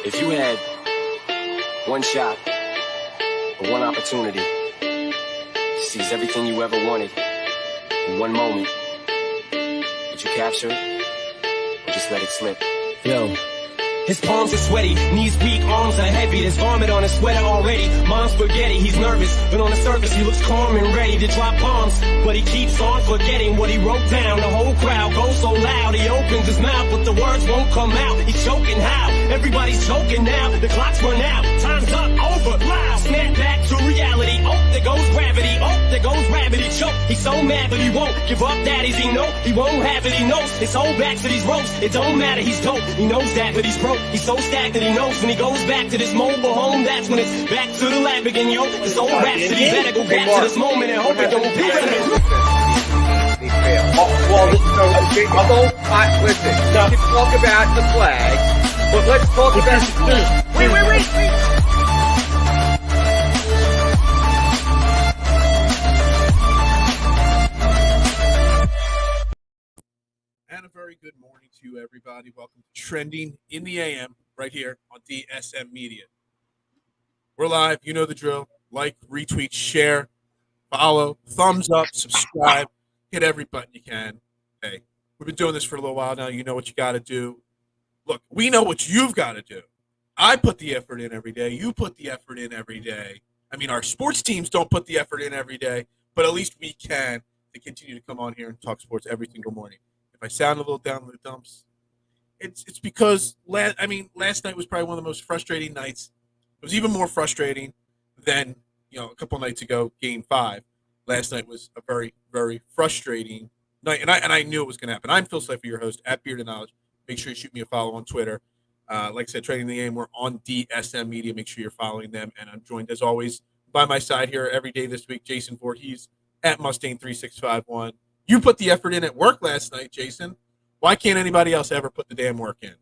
If you had one shot or one opportunity to seize everything you ever wanted in one moment, would you capture it or just let it slip? Yo. His palms are sweaty, knees weak, arms are heavy. There's vomit on his sweater already. Mom's spaghetti, he's nervous, but on the surface he looks calm and ready to drop bombs. But he keeps on forgetting what he wrote down. The whole crowd goes so loud, he opens his mouth, but the words won't come out. He's choking how? Everybody's choking now. The clock's run out, time's up, over, loud. Snap back to reality. Oh, there goes gravity. Oh, there goes gravity. Choke. He's so mad, but he won't give up. Daddies, he know he won't have it. He knows his whole back to these ropes. It don't matter, he's dope. He knows that, but he's broke. He's so stacked that he knows when he goes back to this mobile home, that's when it's back to the lab again, yo. This old rhapsody better go back to this moment and hope it don't pass. Listen, we can talk about the flag, but let's talk about... Wait. And a very good morning to you, everybody. Welcome to Trending in the AM right here on DSM Media. We're live. You know the drill. Like, retweet, share, follow, thumbs up, subscribe, hit every button you can. Hey, we've been doing this for a little while now. You know what you got to do. Look, we know what you've got to do. I put the effort in every day. You put the effort in every day. I mean, our sports teams don't put the effort in every day, but at least we can to continue to come on here and talk sports every single morning. If I sound a little down in the dumps, it's because last night was probably one of the most frustrating nights. It was even more frustrating than a couple nights ago, Game 5. Last night was a very, very frustrating night, and I knew it was going to happen. I'm Phil Slifer, your host at Bearded Knowledge. Make sure you shoot me a follow on Twitter. Like I said, Trading the Game, we're on DSM Media. Make sure you're following them, and I'm joined as always by my side here every day this week, Jason Voorhees at Mustang3651. You put the effort in at work last night, Jason. Why can't anybody else ever put the damn work in?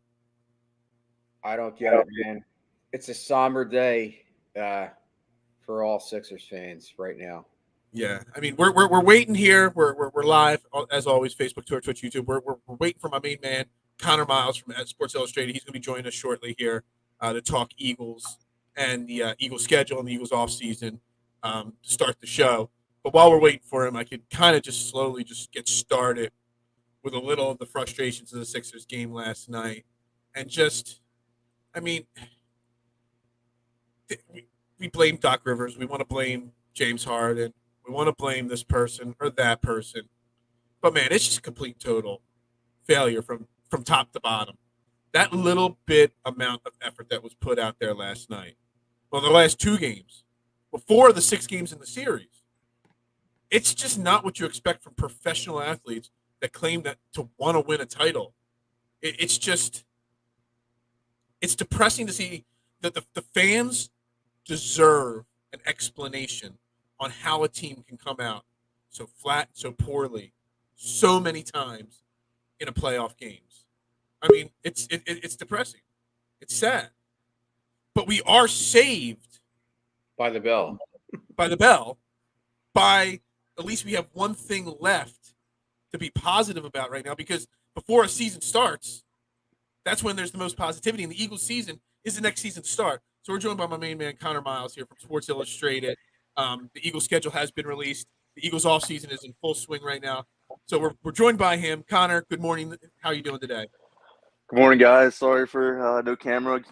I don't get it, man. It's a somber day for all Sixers fans right now. Yeah, I mean, we're waiting here. We're live as always. Facebook, Twitter, Twitch, YouTube. We're waiting for my main man, Conor Myles from Sports Illustrated. He's going to be joining us shortly here to talk Eagles and the Eagles schedule and the Eagles offseason to start the show. But while we're waiting for him, I could kind of just slowly just get started with a little of the frustrations of the Sixers game last night. And just, I mean, we blame Doc Rivers. We want to blame James Harden. We want to blame this person or that person. But, man, it's just a complete total failure from top to bottom. That little bit amount of effort that was put out there last night, well, the last two games, before the 6 games in the series, it's just not what you expect from professional athletes that claim that to want to win a title. It's depressing to see that the fans deserve an explanation on how a team can come out so flat, so poorly, so many times in a playoff games. I mean, it's depressing. It's sad. But we are saved by the bell. By at least we have one thing left to be positive about right now, because before a season starts, that's when there's the most positivity. And the Eagles season is the next season to start. So we're joined by my main man, Conor Myles, here from Sports Illustrated. The Eagles schedule has been released. The Eagles offseason is in full swing right now. So we're joined by him. Conor, good morning. How are you doing today? Good morning, guys. Sorry for no camera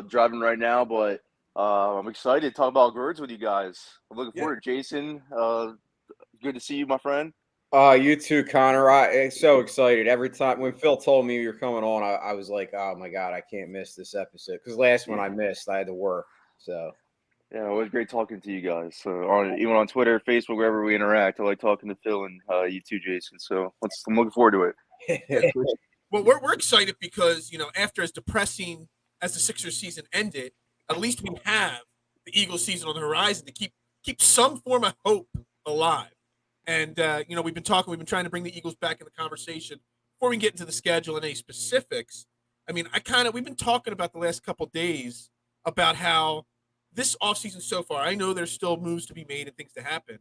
driving right now, but I'm excited to talk about birds with you guys. I'm looking forward to Jason. Good to see you, my friend. You too, Connor. I'm so excited. Every time when Phil told me you're coming on, I was like, oh, my God, I can't miss this episode. Because last one I missed, I had to work. So, yeah, it was great talking to you guys. So even on Twitter, Facebook, wherever we interact, I like talking to Phil and you too, Jason. So I'm looking forward to it. Well, we're excited because, after as depressing as the Sixers season ended, at least we have the Eagles season on the horizon to keep some form of hope alive. And, we've been trying to bring the Eagles back in the conversation before we get into the schedule and any specifics. I mean, we've been talking about the last couple of days about how this offseason so far, I know there's still moves to be made and things to happen.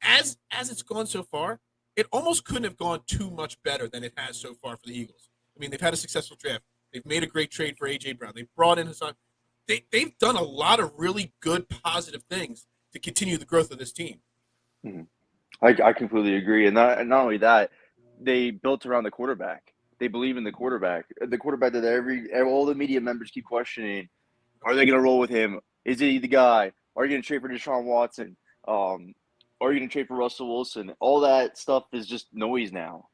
As it's gone so far, it almost couldn't have gone too much better than it has so far for the Eagles. I mean, they've had a successful draft. They've made a great trade for A.J. Brown. They've brought in Hassan. They've done a lot of really good, positive things to continue the growth of this team. Mhm. I completely agree. And not only that, they built around the quarterback. They believe in the quarterback. The quarterback that all the media members keep questioning. Are they going to roll with him? Is he the guy? Are you going to trade for Deshaun Watson? Are you going to trade for Russell Wilson? All that stuff is just noise now.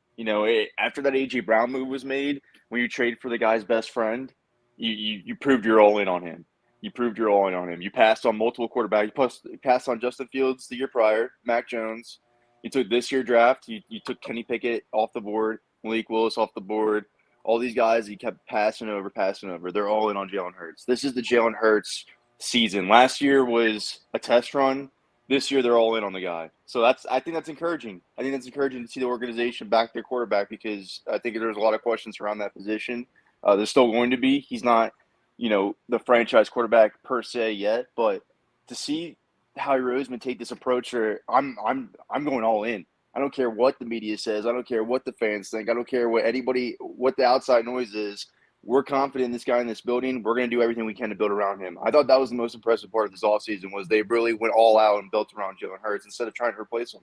After that A.J. Brown move was made, when you trade for the guy's best friend, you proved you're all in on him. You proved you're all in on him. You passed on multiple quarterbacks. You passed on Justin Fields the year prior, Mac Jones. You took this year draft. You took Kenny Pickett off the board, Malik Willis off the board. All these guys you kept passing over. They're all in on Jalen Hurts. This is the Jalen Hurts season. Last year was a test run. This year they're all in on the guy. So I think that's encouraging. I think that's encouraging to see the organization back their quarterback because I think there's a lot of questions around that position. There's still going to be. He's not, the franchise quarterback per se yet, but to see Howie Roseman take this approach, I'm going all in. I don't care what the media says. I don't care what the fans think. I don't care what the outside noise is. We're confident in this guy in this building. We're going to do everything we can to build around him. I thought that was the most impressive part of this offseason was they really went all out and built around Jalen Hurts instead of trying to replace him.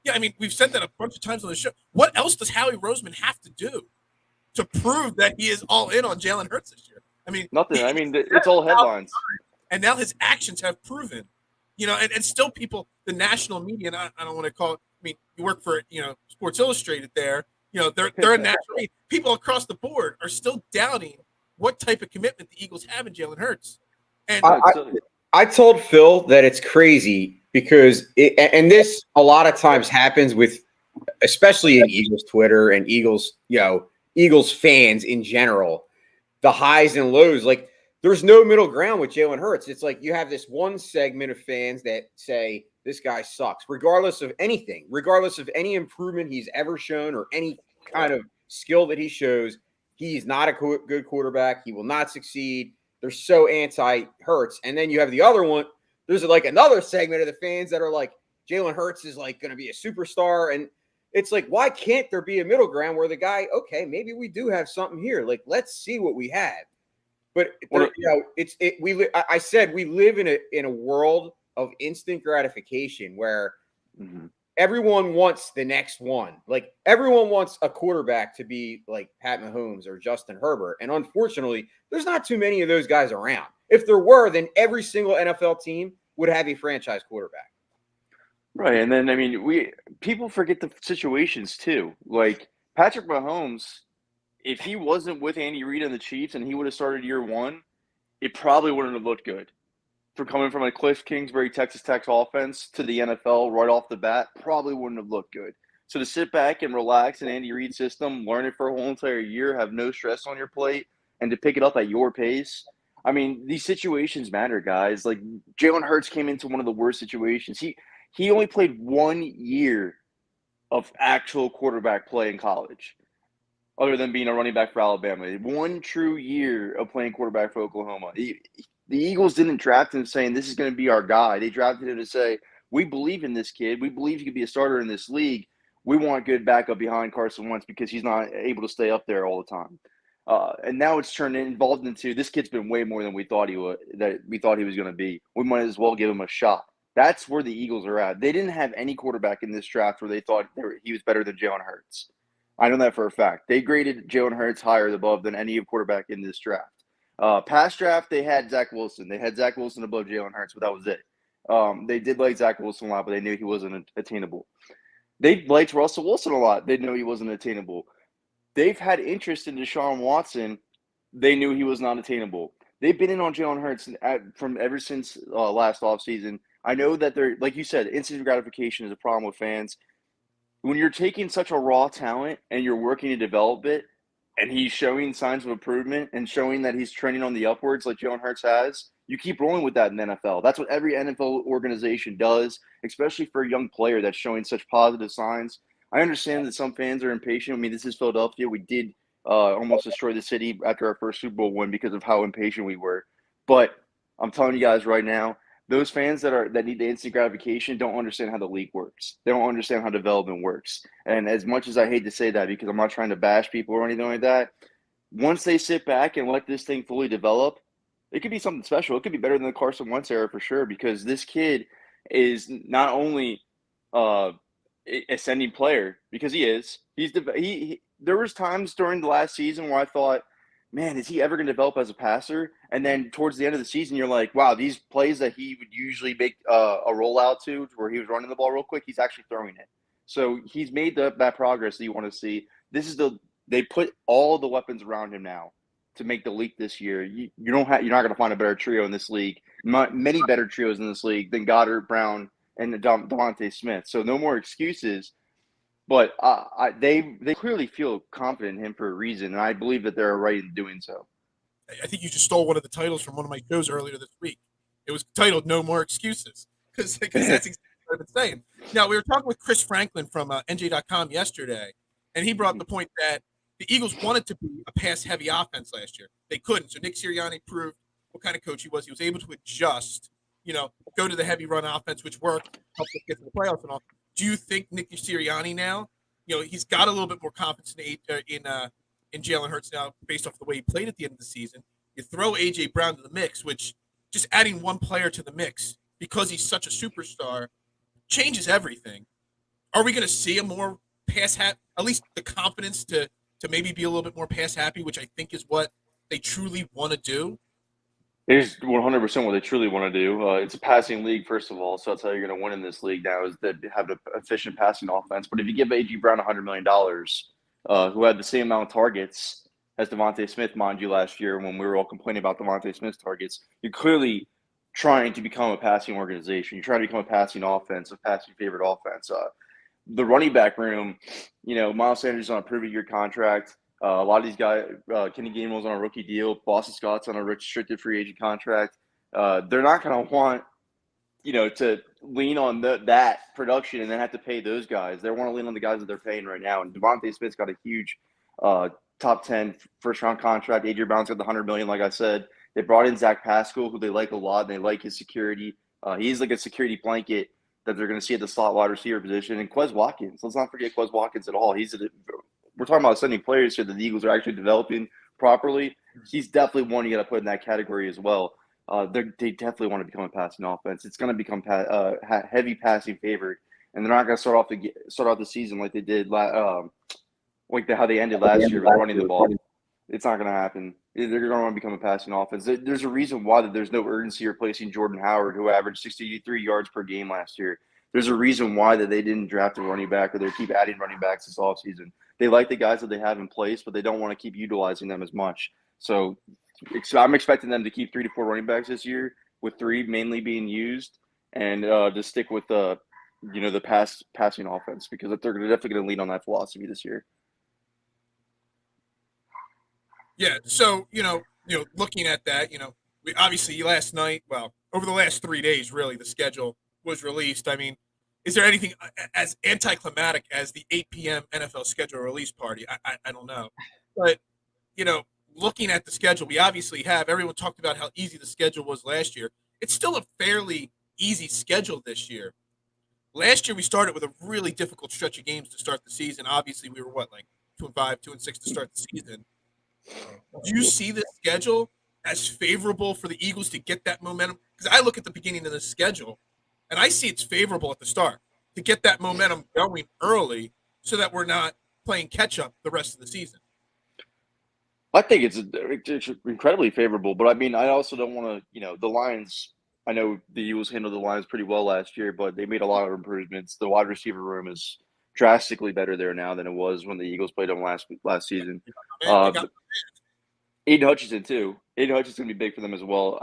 Yeah, I mean, we've said that a bunch of times on the show. What else does Howie Roseman have to do to prove that he is all in on Jalen Hurts this year? I mean, nothing. I mean, it's all headlines. And now his actions have proven, and still people, the national media, and I don't want to call it, I mean, you work for, Sports Illustrated there, they're a national media. People across the board are still doubting what type of commitment the Eagles have in Jalen Hurts. And I told Phil that it's crazy because and this a lot of times happens with, especially in Eagles Twitter and Eagles fans in general, the highs and lows. Like there's no middle ground with Jalen Hurts. It's like you have this one segment of fans that say this guy sucks, regardless of anything, regardless of any improvement he's ever shown or any kind of skill that he shows. He's not a good quarterback. He will not succeed. They're so anti-Hurts. And then you have the other one. There's like another segment of the fans that are like, Jalen Hurts is like going to be a superstar. And it's like, why can't there be a middle ground where the guy, okay, maybe we do have something here. Like, let's see what we have. But I said we live in a world of instant gratification where everyone wants the next one. Like everyone wants a quarterback to be like Pat Mahomes or Justin Herbert. And unfortunately, there's not too many of those guys around. If there were, then every single NFL team would have a franchise quarterback. Right. And then, I mean, people forget the situations too. Like Patrick Mahomes, if he wasn't with Andy Reid and the Chiefs and he would have started year one, it probably wouldn't have looked good. For coming from a Cliff Kingsbury, Texas Tech offense to the NFL right off the bat, probably wouldn't have looked good. So to sit back and relax in Andy Reid's system, learn it for a whole entire year, have no stress on your plate, and to pick it up at your pace, I mean, these situations matter, guys. Like Jalen Hurts came into one of the worst situations. He only played 1 year of actual quarterback play in college, other than being a running back for Alabama. 1 true year of playing quarterback for Oklahoma. The Eagles didn't draft him saying this is going to be our guy. They drafted him to say, we believe in this kid. We believe he could be a starter in this league. We want good backup behind Carson Wentz because he's not able to stay up there all the time. And now it's involved into this kid's been way more than we thought he was going to be. We might as well give him a shot. That's where the Eagles are at. They didn't have any quarterback in this draft where they thought he was better than Jalen Hurts. I know that for a fact. They graded Jalen Hurts higher above than any quarterback in this draft. Past draft, they had Zach Wilson. They had Zach Wilson above Jalen Hurts, but that was it. They did like Zach Wilson a lot, but they knew he wasn't attainable. They liked Russell Wilson a lot. They knew he wasn't attainable. They've had interest in Deshaun Watson. They knew he was not attainable. They've been in on Jalen Hurts from ever since last offseason. I know that they're, like you said, instant gratification is a problem with fans. When you're taking such a raw talent and you're working to develop it, and he's showing signs of improvement and showing that he's trending on the upwards like Jalen Hurts has, you keep rolling with that in the NFL. That's what every NFL organization does, especially for a young player that's showing such positive signs. I understand that some fans are impatient. I mean, this is Philadelphia. We did almost destroy the city after our first Super Bowl win because of how impatient we were. But I'm telling you guys right now, those fans that need the instant gratification don't understand how the league works. They don't understand how development works. And as much as I hate to say that because I'm not trying to bash people or anything like that, once they sit back and let this thing fully develop, it could be something special. It could be better than the Carson Wentz era for sure, because this kid is not only uh, ascending player, because he is. There was times during the last season where I thought, man, is he ever going to develop as a passer? And then towards the end of the season, you're like, wow, these plays that he would usually make a rollout to where he was running the ball real quick, he's actually throwing it. So he's made that progress that you want to see. They put all the weapons around him now to make the league this year. You're not going to find a better trio in this league. Many better trios in this league than Goddard, Brown, and Devontae Smith. So no more excuses. But they clearly feel confident in him for a reason, and I believe that they're right in doing so. I think you just stole one of the titles from one of my shows earlier this week. It was titled "No More Excuses" because that's exactly what I've been saying. Now we were talking with Chris Franklin from NJ.com yesterday, and he brought up the point that the Eagles wanted to be a pass-heavy offense last year. They couldn't, so Nick Sirianni proved what kind of coach he was. He was able to adjust, go to the heavy run offense, which worked, helped us get to the playoffs and all. Do you think Nick Sirianni now, he's got a little bit more confidence in Jalen Hurts now based off the way he played at the end of the season? You throw A.J. Brown to the mix, which just adding one player to the mix because he's such a superstar changes everything. Are we going to see a more at least the confidence to maybe be a little bit more pass happy, which I think is what they truly want to do? It is 100% what they truly want to do. It's a passing league, first of all, so that's how you're going to win in this league now, is that have an efficient passing offense. But if you give A.J. Brown $100 million, who had the same amount of targets as Devontae Smith, mind you, last year when we were all complaining about Devontae Smith's targets, you're clearly trying to become a passing organization. You're trying to become a passing offense, a passing favorite offense. The running back room, Miles Sanders is on a prove-it-year contract. A lot of these guys, Kenny Gainwell's on a rookie deal. Boston Scott's on a restricted free agent contract. They're not going to want, to lean on that production and then have to pay those guys. They want to lean on the guys that they're paying right now. And Devontae Smith's got a huge top 10 first-round contract. A.J. Brown's got the $100 million, like I said. They brought in Zach Pascal, who they like a lot, and they like his security. He's like a security blanket that they're going to see at the slot wide receiver position. And Quez Watkins. Let's not forget Quez Watkins at all. We're talking about sending players here that the Eagles are actually developing properly. He's definitely one you got to put in that category as well. They definitely want to become a passing offense. It's going to become heavy passing favored, and they're not going to start off the season like they did how they ended last year with running the ball. It's not going to happen. They're going to want to become a passing offense. There's a reason why there's no urgency replacing Jordan Howard, who averaged 63 yards per game last year. There's a reason why that they didn't draft a running back, or they keep adding running backs this offseason. They like the guys that they have in place, but they don't want to keep utilizing them as much. So I'm expecting them to keep 3 to 4 running backs this year, with 3 mainly being used, and to stick with the passing offense, because they're definitely going to lean on that philosophy this year. Yeah. So, looking at that, we obviously last night, over the last 3 days, really, the schedule was released. I mean, is there anything as anticlimactic as the 8 p.m. NFL schedule release party? I don't know. But, looking at the schedule, we obviously everyone talked about how easy the schedule was last year. It's still a fairly easy schedule this year. Last year, we started with a really difficult stretch of games to start the season. Obviously, we were 2-5, 2-6 to start the season. Do you see this schedule as favorable for the Eagles to get that momentum? Because I look at the beginning of the schedule, and I see it's favorable at the start to get that momentum going early so that we're not playing catch-up the rest of the season. I think it's incredibly favorable, but I mean, I also don't want to, the Lions, I know the Eagles handled the Lions pretty well last year, but they made a lot of improvements. The wide receiver room is drastically better there now than it was when the Eagles played them last season. Aiden Hutchinson too. Aiden Hutchinson's going to be big for them as well.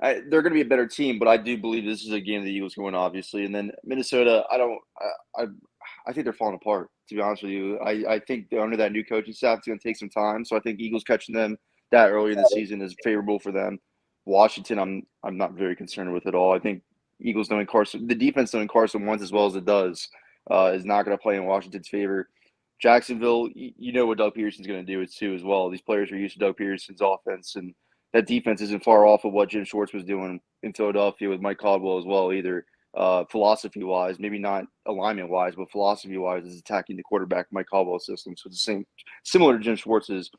They're going to be a better team, but I do believe this is a game the Eagles can win, obviously. And then Minnesota, I think they're falling apart, to be honest with you. I think under that new coaching staff, it's going to take some time. So I think Eagles catching them that early in the season is favorable for them. Washington, I'm not very concerned with at all. I think Eagles knowing the defense knowing Carson Wentz as well as it does, is not going to play in Washington's favor. Jacksonville, you know what Doug Peterson's going to do it too as well. These players are used to Doug Peterson's offense, and that defense isn't far off of what Jim Schwartz was doing in Philadelphia with Mike Caldwell as well either. Philosophy-wise, maybe not alignment-wise, but philosophy-wise is attacking the quarterback Mike Caldwell's system. So it's similar to Jim Schwartz's.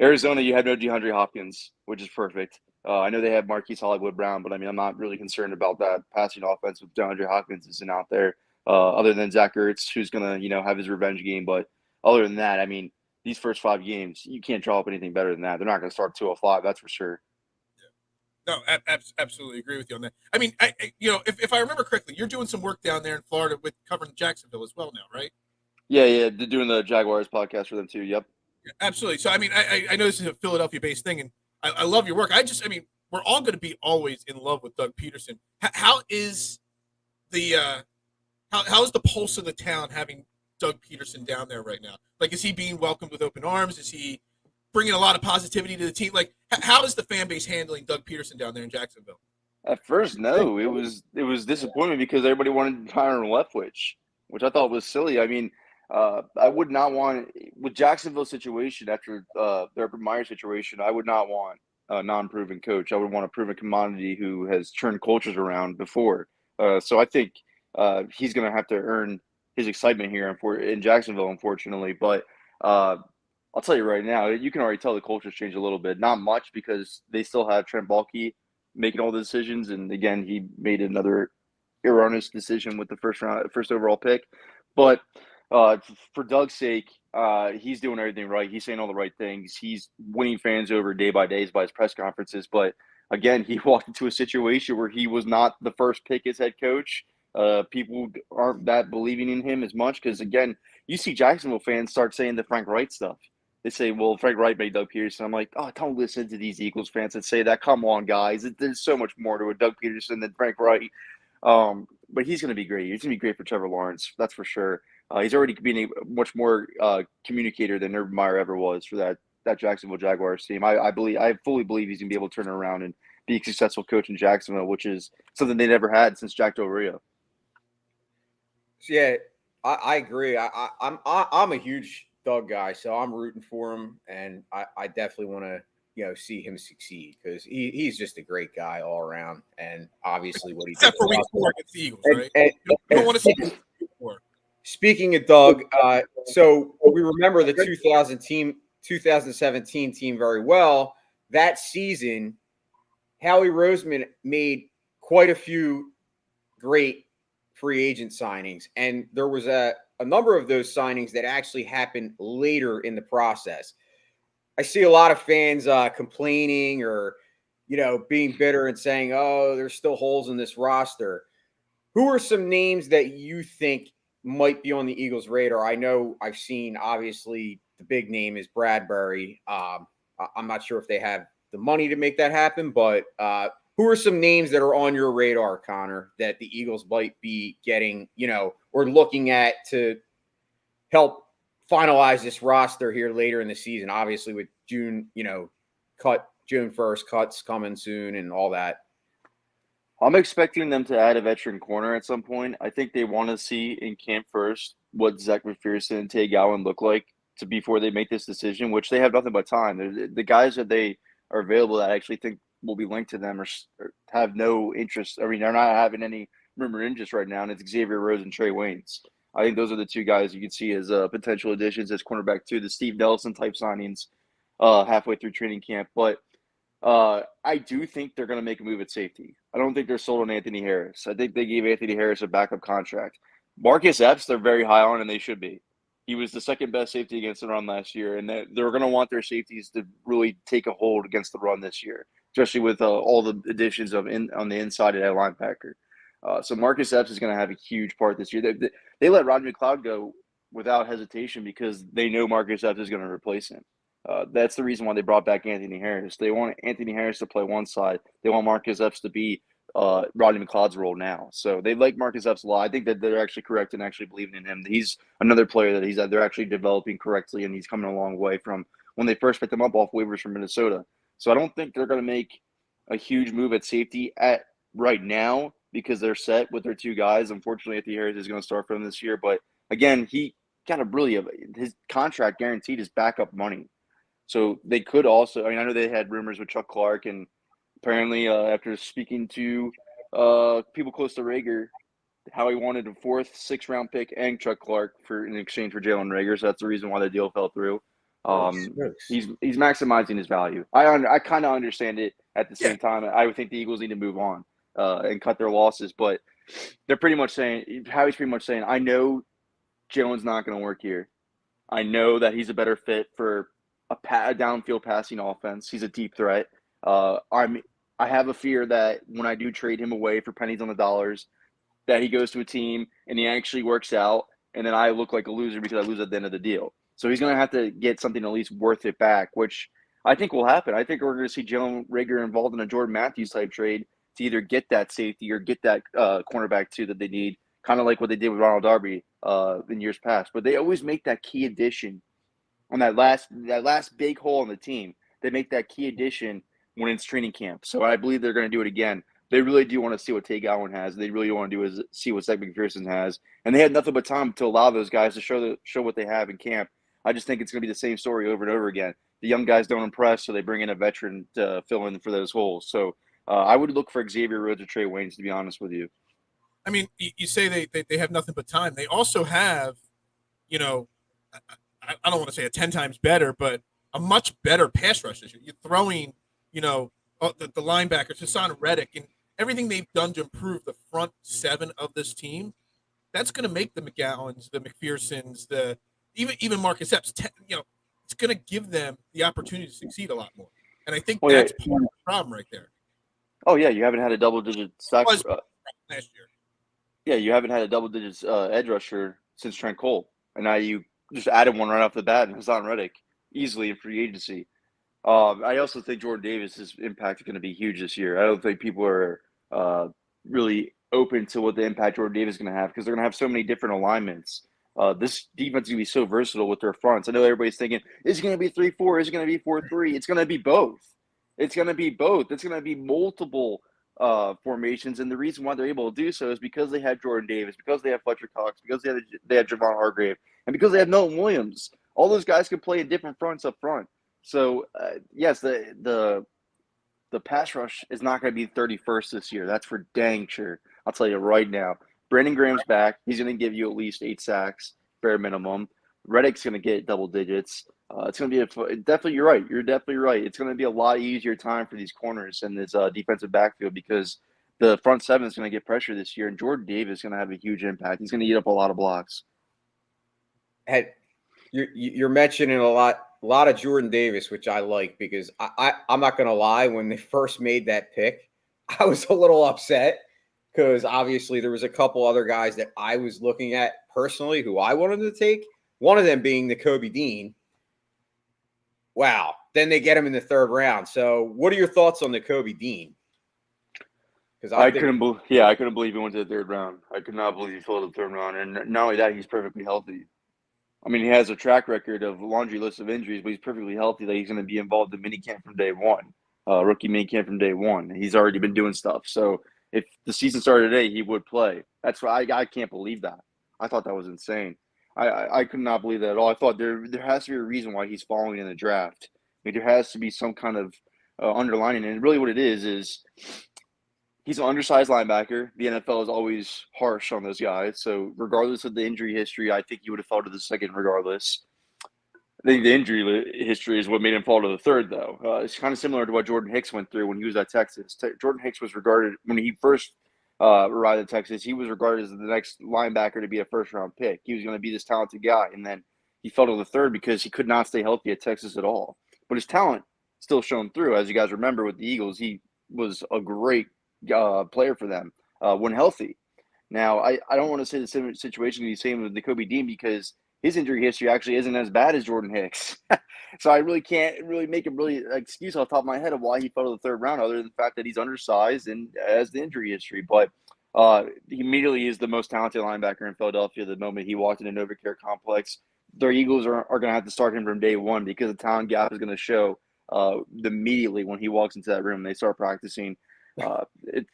Arizona, you have no DeAndre Hopkins, which is perfect. I know they have Marquise Hollywood Brown, but I mean, I'm not really concerned about that passing offense with DeAndre Hopkins isn't out there. Other than Zach Ertz, who's gonna have his revenge game, but other than that, I mean, these first 5 games, you can't draw up anything better than that. They're not going to start 205, that's for sure. No, absolutely agree with you on that. I mean, if I remember correctly, you're doing some work down there in Florida with covering Jacksonville as well now, right? Yeah, they're doing the Jaguars podcast for them too. Yep. Yeah, absolutely. So, I mean, I know this is a Philadelphia-based thing, and I love your work. I mean, we're all going to be always in love with Doug Peterson. How is the how is the pulse of the town having Doug Peterson down there right now? Like, is he being welcomed with open arms? Is he bringing a lot of positivity to the team? Like, how is the fan base handling Doug Peterson down there in Jacksonville? At first, no, it was disappointing because everybody wanted Tyron Leftwich, which I thought was silly. I mean, I would not want with Jacksonville's situation after their Urban Meyer situation. I would not want a non-proven coach. I would want a proven commodity who has turned cultures around before. So I think he's going to have to earn his excitement here in Jacksonville, unfortunately. But I'll tell you right now, you can already tell the culture's changed a little bit. Not much because they still have Trent Baalke making all the decisions, and again, he made another erroneous decision with the first overall pick. But for Doug's sake, he's doing everything right. He's saying all the right things. He's winning fans over day by day by his press conferences. But again, he walked into a situation where he was not the first pick as head coach. People aren't that believing in him as much because, again, you see Jacksonville fans start saying the Frank Wright stuff. They say, well, Frank Wright made Doug Peterson. I'm like, oh, don't listen to these Eagles fans that say that. Come on, guys. There's so much more to a Doug Peterson than Frank Wright. But he's going to be great. He's going to be great for Trevor Lawrence. That's for sure. He's already being a much more communicator than Urban Meyer ever was for that Jacksonville Jaguars team. I fully believe he's going to be able to turn it around and be a successful coach in Jacksonville, which is something they never had since Jack Del Rio. Yeah, I agree. I'm a huge Doug guy, so I'm rooting for him, and I definitely want to see him succeed because he's just a great guy all around, and obviously what he except did for week 4 against the Eagles, right? you don't want to see week 4. Speaking of Doug, so we remember the 2017 team very well. That season, Howie Roseman made quite a few great free agent signings, and there was a number of those signings that actually happened later in the process. I see a lot of fans complaining or being bitter and saying, oh, there's still holes in this roster. Who are some names that you think might be on the Eagles' radar? I know I've seen, obviously, the big name is Bradbury. I'm not sure if they have the money to make that happen, but who are some names that are on your radar, Connor, that the Eagles might be getting, or looking at to help finalize this roster here later in the season? Obviously, with June 1st cuts coming soon and all that. I'm expecting them to add a veteran corner at some point. I think they want to see in camp first what Zach McPherson and Tay Gowan look like before they make this decision, which they have nothing but time. The guys that they are available that I actually think will be linked to them or have no interest. I mean, they're not having any rumor interest right now, and it's Xavier Rhodes and Trey Waynes. I think those are the two guys you can see as potential additions as cornerback too, the Steve Nelson type signings halfway through training camp. But I do think they're going to make a move at safety. I don't think they're sold on Anthony Harris. I think they gave Anthony Harris a backup contract. Marcus Epps, they're very high on, and they should be. He was the second best safety against the run last year, and they're going to want their safeties to really take a hold against the run this year, especially with all the additions on the inside of that linebacker. So Marcus Epps is going to have a huge part this year. They let Rodney McLeod go without hesitation because they know Marcus Epps is going to replace him. That's the reason why they brought back Anthony Harris. They want Anthony Harris to play one side. They want Marcus Epps to be Rodney McLeod's role now. So they like Marcus Epps a lot. I think that they're actually correct in actually believing in him. He's another player that they're actually developing correctly, and he's coming a long way from when they first picked him up off waivers from Minnesota. So I don't think they're going to make a huge move at safety at right now because they're set with their two guys. Unfortunately, Anthony Harris is going to start for them this year. But again, he his contract guaranteed his backup money. So they could also – I mean, I know they had rumors with Chuck Clark, and apparently after speaking to people close to Rager, how he wanted a 4th, 6th-round pick and Chuck Clark in exchange for Jalen Rager. So that's the reason why the deal fell through. Smokes. He's maximizing his value. I kind of understand it. At the Yeah. same time, I would think the Eagles need to move on and cut their losses. But they're pretty much saying, Howie's pretty much saying, I know Jones not going to work here. I know that he's a better fit for a downfield passing offense. He's a deep threat. I have a fear that when I do trade him away for pennies on the dollars, that he goes to a team and he actually works out, and then I look like a loser because I lose at the end of the deal. So he's going to have to get something at least worth it back, which I think will happen. I think we're going to see Jalen Rager involved in a Jordan Matthews type trade to either get that safety or get that cornerback too that they need, kind of like what they did with Ronald Darby in years past. But they always make that key addition on that last big hole in the team. They make that key addition when it's training camp. So I believe they're going to do it again. They really do want to see what Tay Gowan has. They really want to do is see what Zach McPherson has. And they had nothing but time to allow those guys to show what they have in camp. I just think it's going to be the same story over and over again. The young guys don't impress, so they bring in a veteran to fill in for those holes. So I would look for Xavier Rhodes or Trey Waynes, to be honest with you. I mean, you say they have nothing but time. They also have, you know, I don't want to say a 10 times better, but a much better pass rush this year. You're throwing, the linebackers, Hassan Reddick, and everything they've done to improve the front seven of this team. That's going to make the McGowans, the McPhersons, even Marcus Epps, it's going to give them the opportunity to succeed a lot more. And I think that's part of the problem right there. Oh, yeah, you haven't had a double-digit sack last year. Yeah, you haven't had a double-digit edge rusher since Trent Cole. And now you just added one right off the bat, and Hassan Reddick easily in free agency. I also think Jordan Davis' impact is going to be huge this year. I don't think people are really open to what the impact Jordan Davis is going to have because they're going to have so many different alignments. This defense is going to be so versatile with their fronts. I know everybody's thinking, is it going to be 3-4? Is it going to be 4-3? It's going to be both. It's going to be both. It's going to be multiple formations, and the reason why they're able to do so is because they have Jordan Davis, because they have Fletcher Cox, because they have Javon Hargrave, and because they have Milton Williams. All those guys can play in different fronts up front. So yes, the pass rush is not going to be 31st this year. That's for dang sure. I'll tell you right now. Brandon Graham's back. He's going to give you at least 8 sacks, bare minimum. Reddick's going to get double digits. It's going to be definitely. You're right. You're definitely right. It's going to be a lot easier time for these corners and this defensive backfield because the front seven is going to get pressure this year, and Jordan Davis is going to have a huge impact. He's going to eat up a lot of blocks. You're mentioning a lot of Jordan Davis, which I like because I'm not going to lie. When they first made that pick, I was a little upset because obviously there was a couple other guys that I was looking at personally who I wanted to take. One of them being Nakobe Dean. Wow. Then they get him in the 3rd round. So what are your thoughts on Nakobe Dean? Because I couldn't believe he went to the 3rd round. I could not believe he fell to the 3rd round. And not only that, he's perfectly healthy. I mean, he has a track record of laundry list of injuries, but he's perfectly healthy that he's going to be involved in minicamp from day one, rookie minicamp from day one. He's already been doing stuff. So if the season started today, he would play. That's why I can't believe that. I thought that was insane. I could not believe that at all. I thought there has to be a reason why he's falling in the draft. I mean, there has to be some kind of underlining. And really what it is he's an undersized linebacker. The NFL is always harsh on those guys. So regardless of the injury history, I think he would have fallen to the 2nd regardless. I think the injury history is what made him fall to the 3rd, though. It's kind of similar to what Jordan Hicks went through when he was at Texas. Jordan Hicks was regarded, when he first arrived at Texas, he was regarded as the next linebacker to be a 1st-round pick. He was going to be this talented guy, and then he fell to the 3rd because he could not stay healthy at Texas at all. But his talent still shone through. As you guys remember with the Eagles, he was a great player for them when healthy. Now, I don't want to say the same situation he's saying with Nakobe Dean because his injury history actually isn't as bad as Jordan Hicks. So I really can't really make a excuse off the top of my head of why he fell to the 3rd round other than the fact that he's undersized and has the injury history. But he immediately is the most talented linebacker in Philadelphia the moment he walked into NovaCare Complex. The Eagles are going to have to start him from day one because the talent gap is going to show immediately when he walks into that room and they start practicing. He's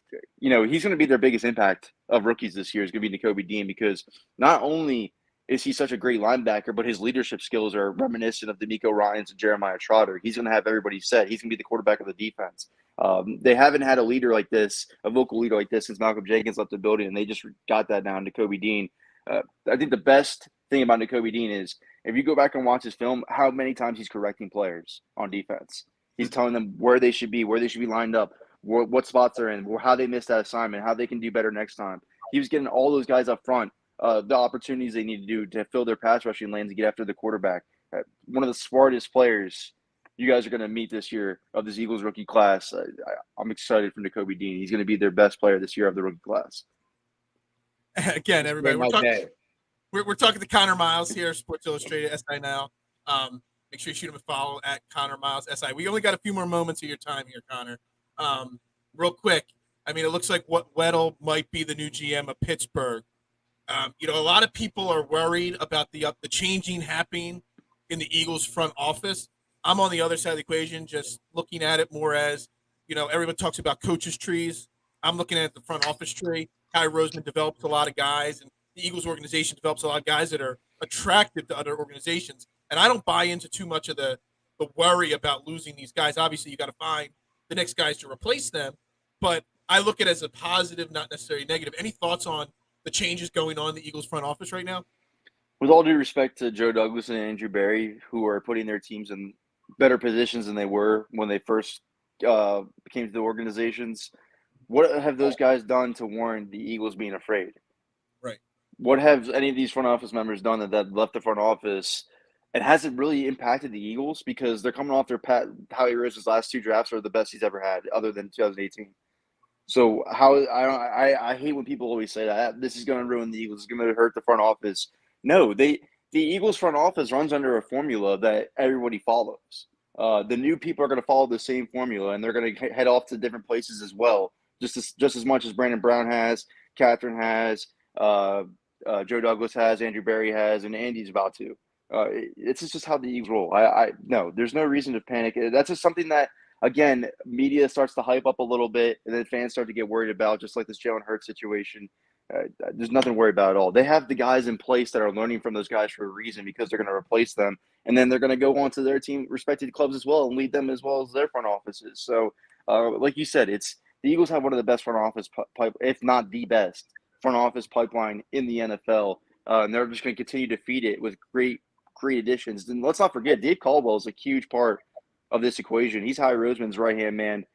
going to be their biggest impact of rookies this year is going to be Nakobe Dean because not only is he such a great linebacker, but his leadership skills are reminiscent of D'Amico Ryans and Jeremiah Trotter. He's going to have everybody set. He's going to be the quarterback of the defense. They haven't had a leader like this, a vocal leader like this since Malcolm Jenkins left the building, and they just got that now in Nakobe Dean. I think the best thing about Nakobe Dean is if you go back and watch his film, how many times he's correcting players on defense. He's telling them where they should be lined up, what spots they're in, how they missed that assignment, how they can do better next time. He was getting all those guys up front the opportunities they need to do to fill their pass rushing lanes and get after the quarterback. One of the smartest players you guys are going to meet this year of this Eagles rookie class. I'm excited for Nakobe Dean. He's going to be their best player this year of the rookie class. Again, everybody, we're talking to Conor Myles here, Sports Illustrated, SI Now. Make sure you shoot him a follow at Conor Myles, SI. We only got a few more moments of your time here, Conor. Real quick, I mean, it looks like Weddle might be the new GM of Pittsburgh. A lot of people are worried about the changing happening in the Eagles front office. I'm on the other side of the equation, just looking at it more as, everyone talks about coaches' trees. I'm looking at the front office tree. Howie Roseman develops a lot of guys, and the Eagles organization develops a lot of guys that are attractive to other organizations. And I don't buy into too much of the worry about losing these guys. Obviously, you got to find the next guys to replace them. But I look at it as a positive, not necessarily negative. Any thoughts on the changes going on in the Eagles front office right now? With all due respect to Joe Douglas and Andrew Berry, who are putting their teams in better positions than they were when they first came to the organizations, what have those guys done to warrant the Eagles being afraid? Right. What have any of these front office members done that left the front office? It hasn't really impacted the Eagles because they're coming off their Howie Roseman's last two drafts are the best he's ever had, other than 2018. So I hate when people always say that this is going to ruin the Eagles, it's going to hurt the front office. No, the Eagles front office runs under a formula that everybody follows. The new people are going to follow the same formula, and they're going to head off to different places as well, just as much as Brandon Brown has, Catherine has, Joe Douglas has, Andrew Berry has, and Andy's about to. It's just how the Eagles roll. No, there's no reason to panic. That's just something that, again, media starts to hype up a little bit, and then fans start to get worried about, just like this Jalen Hurts situation. There's nothing to worry about at all. They have the guys in place that are learning from those guys for a reason because they're going to replace them, and then they're going to go on to their team respected clubs as well and lead them as well as their front offices. So, like you said, the Eagles have one of the best front office if not the best front office pipeline in the NFL, and they're just going to continue to feed it with great additions. And let's not forget, Dave Caldwell is a huge part of this equation. He's Howie Roseman's right-hand man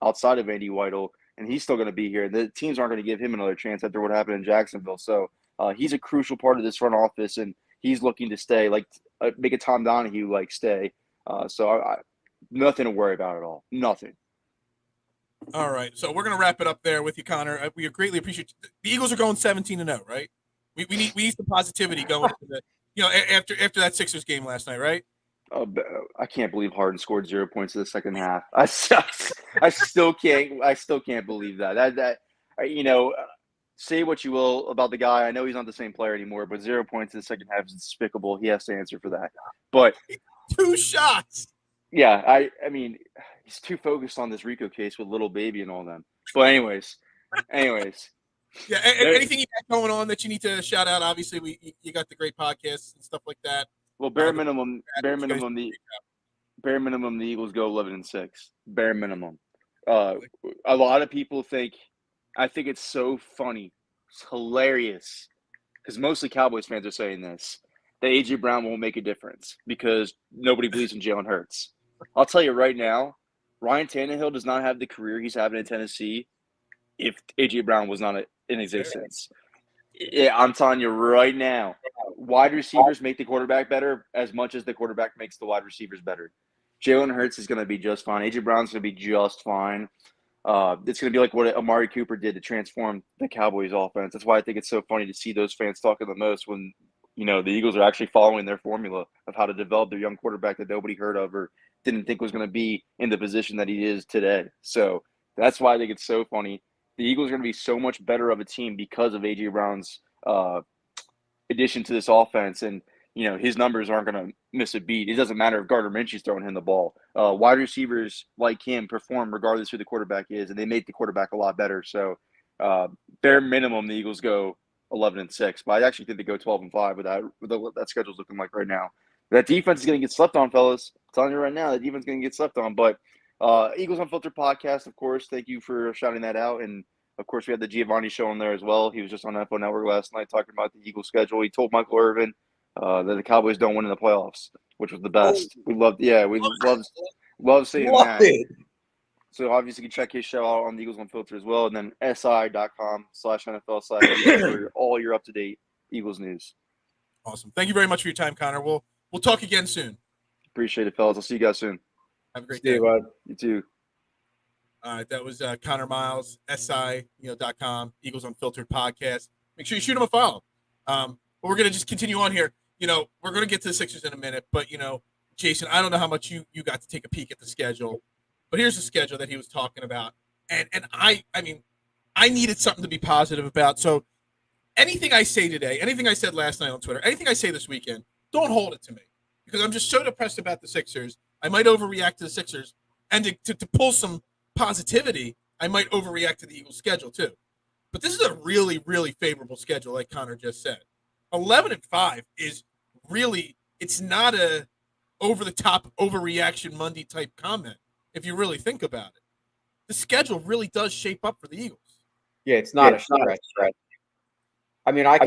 outside of Andy Weidel, and he's still going to be here. The teams aren't going to give him another chance after what happened in Jacksonville. So he's a crucial part of this front office, and he's looking to stay, make a Tom Donahue stay. So nothing to worry about at all. Nothing. All right, so we're going to wrap it up there with you, Conor. We greatly appreciate it. The Eagles are going 17-0, right? We need some positivity going into the after that Sixers game last night, right? I can't believe Harden scored 0 points in the second half. I still can't believe that. Say what you will about the guy. I know he's not the same player anymore, but 0 points in the second half is despicable. He has to answer for that. But 2 shots. Yeah, I mean, he's too focused on this Rico case with Little Baby and all them. But anyways. Yeah. Anything you got going on that you need to shout out? Obviously, you got the great podcasts and stuff like that. Well, bare minimum, the Eagles go 11-6. Bare minimum. A lot of people I think it's so funny, it's hilarious, because mostly Cowboys fans are saying this, that A.J. Brown won't make a difference because nobody believes in Jalen Hurts. I'll tell you right now, Ryan Tannehill does not have the career he's having in Tennessee if A.J. Brown was not in existence. Yeah, I'm telling you right now, wide receivers make the quarterback better as much as the quarterback makes the wide receivers better. Jalen Hurts is going to be just fine. A.J. Brown's going to be just fine. It's going to be like what Amari Cooper did to transform the Cowboys offense. That's why I think it's so funny to see those fans talking the most when, the Eagles are actually following their formula of how to develop their young quarterback that nobody heard of or didn't think was going to be in the position that he is today. So that's why I think it's so funny. The Eagles are going to be so much better of a team because of A.J. Brown's addition to this offense. And, his numbers aren't going to miss a beat. It doesn't matter if Gardner Minshew's throwing him the ball. Wide receivers like him perform regardless who the quarterback is, and they make the quarterback a lot better. So bare minimum, the Eagles go 11-6. But I actually think they go 12-5 with what that schedule's looking like right now. That defense is going to get slept on, fellas. I'm telling you right now, that defense is going to get slept on. But Eagles Unfiltered podcast, of course. Thank you for shouting that out. And Of course, we had the Giovanni show on there as well. He was just on NFL Network last night talking about the Eagles schedule. He told Michael Irvin that the Cowboys don't win in the playoffs, which was the best. We loved seeing Love that. it. So obviously you can check his show out on the Eagles Unfiltered as well, and then si.com/NFL/Eagles for all your up-to-date Eagles news. Awesome. Thank you very much for your time, Connor. We'll talk again soon. Appreciate it, fellas. I'll see you guys soon. Have a great See day. you, bud. You too. All right, that was Conor Myles, si.com, Eagles Unfiltered podcast. Make sure you shoot him a follow. But we're going to just continue on here. We're going to get to the Sixers in a minute, but, Jason, I don't know how much you got to take a peek at the schedule, but here's the schedule that he was talking about. And I mean, I needed something to be positive about. So anything I say today, anything I said last night on Twitter, anything I say this weekend, don't hold it to me because I'm just so depressed about the Sixers. I might overreact to the Sixers, and to pull some positivity, I might overreact to the Eagles schedule too. But this is a really, really favorable schedule, like Connor just said. 11-5 is really, it's not a over-the-top overreaction Monday type comment if you really think about it. The schedule really does shape up for the Eagles. Yeah, it's not a stretch. I mean, I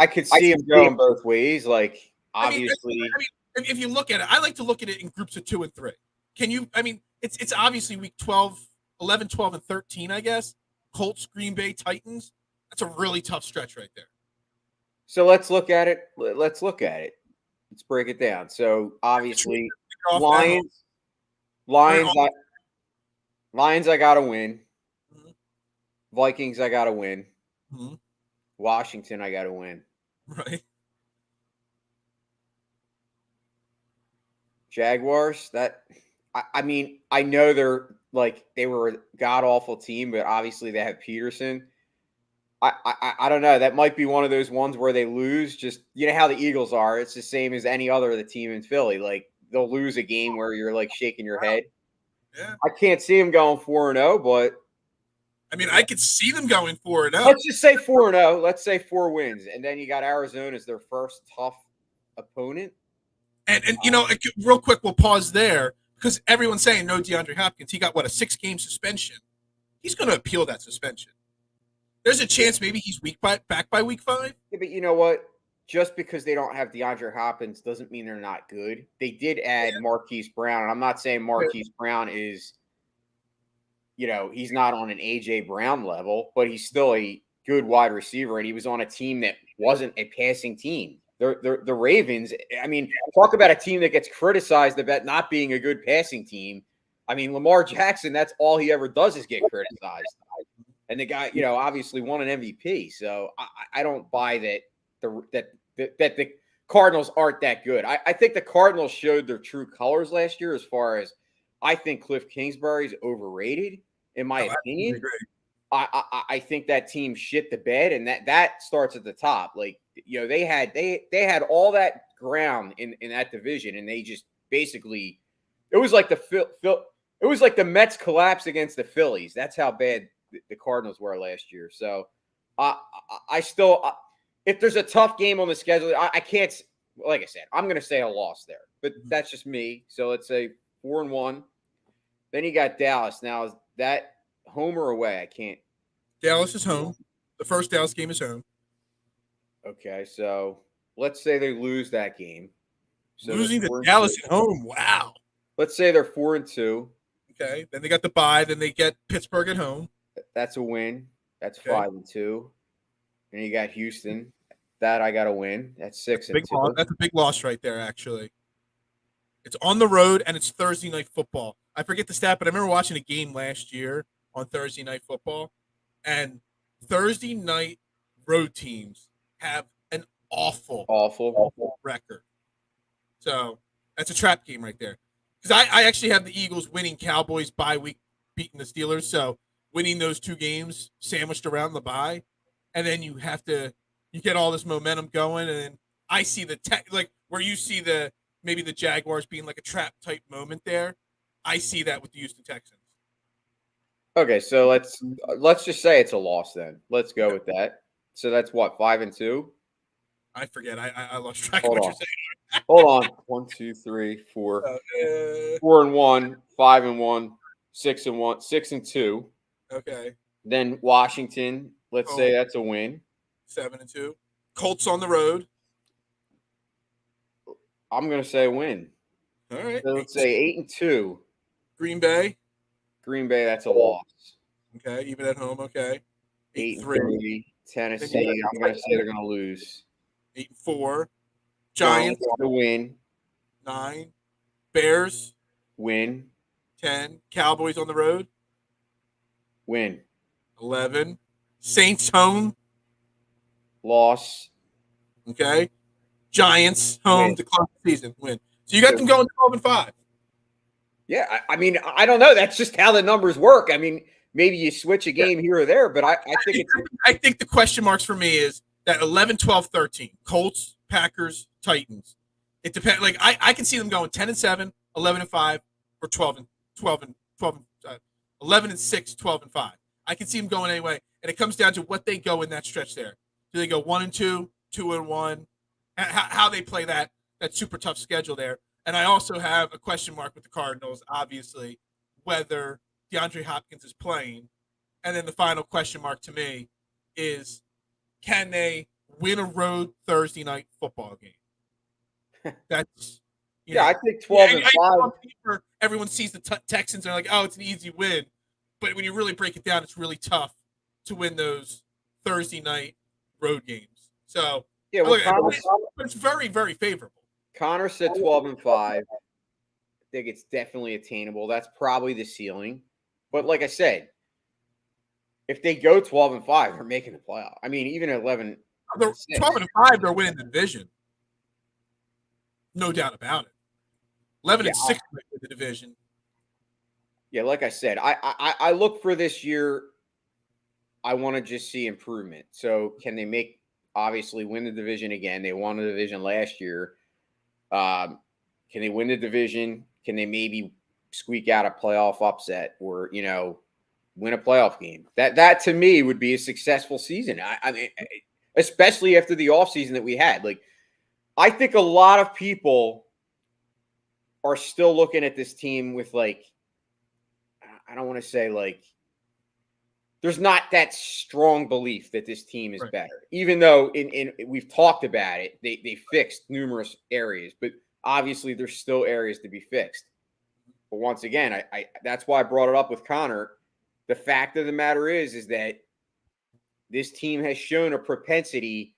could see him going both ways. Like, obviously, if you look at it, I like to look at it in groups of 2 and 3. It's obviously week 12, 11, 12, and 13, I guess. Colts, Green Bay, Titans. That's a really tough stretch right there. So let's look at it. Let's break it down. So obviously, Lions, I got to win. Mm-hmm. Vikings, I got to win. Mm-hmm. Washington, I got to win. Right. Jaguars, I mean, I know they were a god awful team, but obviously they have Peterson. I don't know. That might be one of those ones where they lose. Just how the Eagles are. It's the same as any other of the team in Philly. Like they'll lose a game where you're like shaking your head. Yeah. I can't see them going 4-0, but I mean, I could see them going 4-0. Let's just say 4-0. Let's say 4 wins, and then you got Arizona as their first tough opponent. And real quick, we'll pause there because everyone's saying no DeAndre Hopkins. He got a 6-game suspension. He's going to appeal that suspension. There's a chance maybe he's back by week 5. Yeah, but you know what? Just because they don't have DeAndre Hopkins doesn't mean they're not good. They did add Marquise Brown, and I'm not saying Marquise Brown is, he's not on an A.J. Brown level, but he's still a good wide receiver, and he was on a team that wasn't a passing team. The Ravens, I mean, talk about a team that gets criticized about not being a good passing team. I mean, Lamar Jackson, that's all he ever does is get criticized. And the guy, obviously won an MVP. So I don't buy that the Cardinals aren't that good. I think the Cardinals showed their true colors last year as far as I think Cliff Kingsbury's overrated, in my opinion. I think that team shit the bed, and that starts at the top. Like, they had all that ground in that division, and they just basically it was like the Mets collapse against the Phillies. That's how bad the Cardinals were last year. So I still if there's a tough game on the schedule, I can't. Like I said, I'm going to say a loss there, but that's just me. So let's say 4-1. Then you got Dallas. Now, is that home or away? I can't. Dallas is home. The first Dallas game is home. Okay, so let's say they lose that game. So losing to Dallas at home. Wow. Let's say they're 4-2. Okay. Then they got the bye. Then they get Pittsburgh at home. That's a win. That's 5-2. And you got Houston. That I got to win. That's 6-2. That's a big loss right there, actually. It's on the road, and it's Thursday Night Football. I forget the stat, but I remember watching a game last year on Thursday Night Football, and Thursday night road teams have an awful record. So that's a trap game right there. Because I actually have the Eagles winning Cowboys bye week, beating the Steelers. So winning those 2 games sandwiched around the bye, and then you get all this momentum going, and I see where you see maybe the Jaguars being like a trap type moment there. I see that with the Houston Texans. Okay, so let's just say it's a loss then. Let's go with that. So that's what, 5-2? I forget. I lost track of what you're saying. Hold on. 1, 2, 3, 4. 4-1, 5-1, 6-1, 6-2. Okay. Then Washington, let's say that's a win. 7-2. Colts on the road. I'm going to say a win. All right. So let's say 8-2. Green Bay. Green Bay, that's a loss. Okay, even at home. Okay. 8-3. 8-3. Tennessee, I'm going to say they're going to lose. 8-4. Giants. The win. 9. Bears. Win. 10. Cowboys on the road. Win. 11. Saints home. Loss. Okay. Giants home Win. to close the season. Win. So you got them going 12-5. Yeah, I mean, I don't know. That's just how the numbers work. I mean, maybe you switch a game here or there, but I think it's. I think the question marks for me is that 11, 12, 13. Colts, Packers, Titans. It depends. Like I can see them going 10-7, 11-5, or 11-6, 12-5. I can see them going anyway, and it comes down to what they go in that stretch there. Do they go 1-2, 2-1? How they play that super tough schedule there. And I also have a question mark with the Cardinals, obviously, whether DeAndre Hopkins is playing. And then the final question mark to me is, can they win a road Thursday night football game? That's I think 12-5. Everyone sees the Texans and they're like, oh, it's an easy win. But when you really break it down, it's really tough to win those Thursday night road games. So yeah, well, it's very, very favorable. Conor said 12-5. I think it's definitely attainable. That's probably the ceiling. But like I said, if they go 12-5, they're making the playoff. I mean, even at 11, 12-5, they're winning the division. No doubt about it. 11-6 win the division. Yeah, like I said, I look for this year. I want to just see improvement. So can they obviously win the division again? They won the division last year. Can they win the division? Can they maybe squeak out a playoff upset or, win a playoff game? That to me would be a successful season. I mean, especially after the offseason that we had. Like, I think a lot of people are still looking at this team with, like, I don't want to say, like, there's not that strong belief that this team is better, even though in we've talked about it. They fixed numerous areas, but obviously there's still areas to be fixed. But once again, I that's why I brought it up with Conor. The fact of the matter is that this team has shown a propensity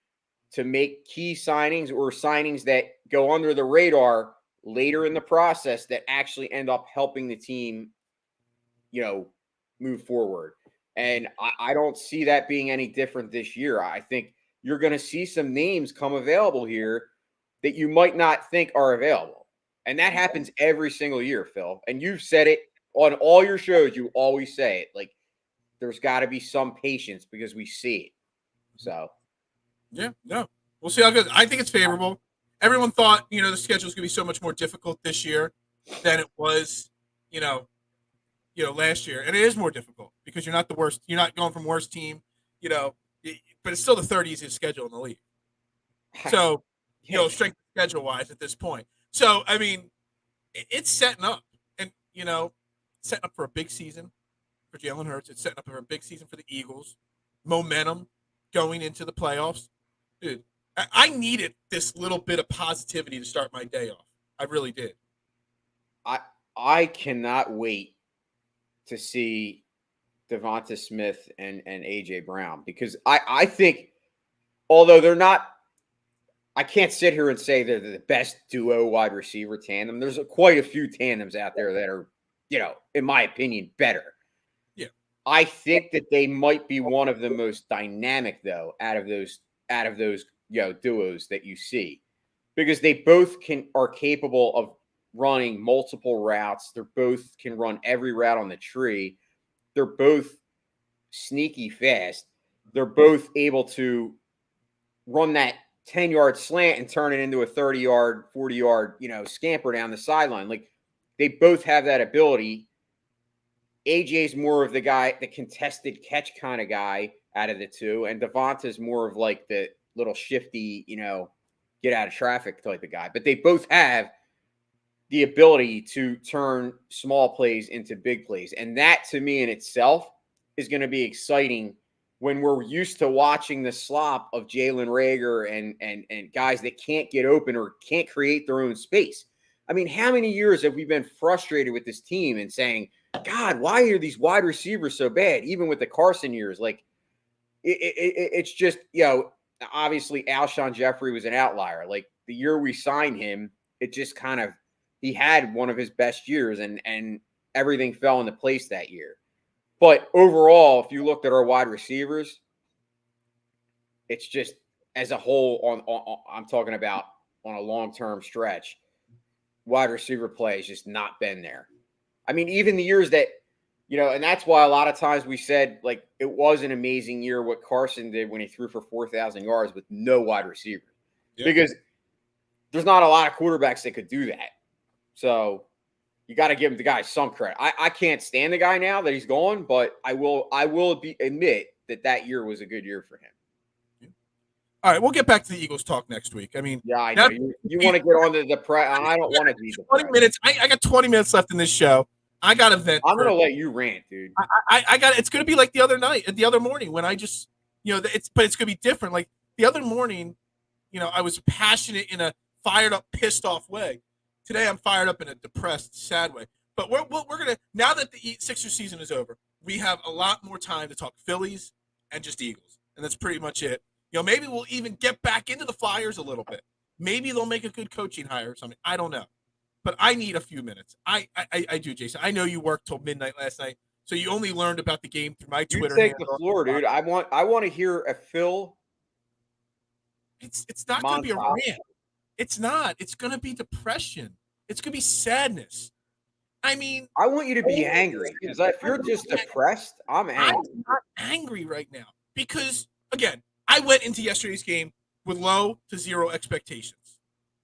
to make key signings or signings that go under the radar later in the process that actually end up helping the team, move forward. And I don't see that being any different this year. I think you're going to see some names come available here that you might not think are available. And that happens every single year, Phil. And you've said it on all your shows. You always say it. Like, there's got to be some patience because we see it. So. Yeah, no. We'll see how good. I think it's favorable. Everyone thought, the schedule was going to be so much more difficult this year than it was, last year. And it is more difficult because you're not the worst. You're not going from worst team, but it's still the third easiest schedule in the league. So, strength schedule wise at this point. So, I mean, it's setting up and, setting up for a big season for Jalen Hurts. It's setting up for a big season for the Eagles. Momentum going into the playoffs. Dude, I needed this little bit of positivity to start my day off. I really did. I cannot wait to see Devonta Smith and A.J. Brown because I think, although they're not, I can't sit here and say they're the best duo wide receiver tandem. There's quite a few tandems out there that are, in my opinion, better. Yeah. I think that they might be one of the most dynamic, though, out of those duos that you see, because they both are capable of running multiple routes. They're both can run every route on the tree. They're both sneaky fast. They're both able to run that 10-yard slant and turn it into a 30-yard, 40-yard, scamper down the sideline. Like, they both have that ability. AJ's more of the contested catch kind of guy out of the two, and Devonta's more of like the little shifty, get out of traffic type of guy. But they both have the ability to turn small plays into big plays. And that, to me, in itself, is going to be exciting when we're used to watching the slop of Jalen Reagor and guys that can't get open or can't create their own space. I mean, how many years have we been frustrated with this team and saying, God, why are these wide receivers so bad? Even with the Carson years, like it's just, obviously Alshon Jeffrey was an outlier. Like the year we signed him, it just kind of, he had one of his best years and everything fell into place that year. But overall, if you looked at our wide receivers, it's just as a whole on I'm talking about on a long-term stretch, wide receiver play has just not been there. I mean, even the years that, and that's why a lot of times we said, like, it was an amazing year what Carson did when he threw for 4,000 yards with no wide receiver. Yeah. Because there's not a lot of quarterbacks that could do that. So you got to give the guy some credit. I can't stand the guy now that he's gone, but I will admit that year was a good year for him. All right, we'll get back to the Eagles talk next week. I mean, yeah, I know you want to get on to the press. I don't want to be 20 minutes. I got 20 minutes left in this show. I got a vent. I'm gonna let you rant, dude. I got. It's gonna be like the other morning when I just, but it's gonna be different. Like the other morning, I was passionate in a fired up, pissed off way. Today I'm fired up in a depressed, sad way. But we're gonna, now that the Sixers season is over, we have a lot more time to talk Phillies and just Eagles, and that's pretty much it. Maybe we'll even get back into the Flyers a little bit. Maybe they'll make a good coaching hire or something. I don't know. But I need a few minutes. I do, Jason. I know you worked till midnight last night, so you only learned about the game through my Twitter. You take the floor, dude. I want to hear a Phil. It's not going to be a rant. It's not. It's going to be depression. It's going to be sadness. I mean, I want you to be angry because if you're just depressed, I'm angry. I'm not angry right now because, again, I went into yesterday's game with low to zero expectations.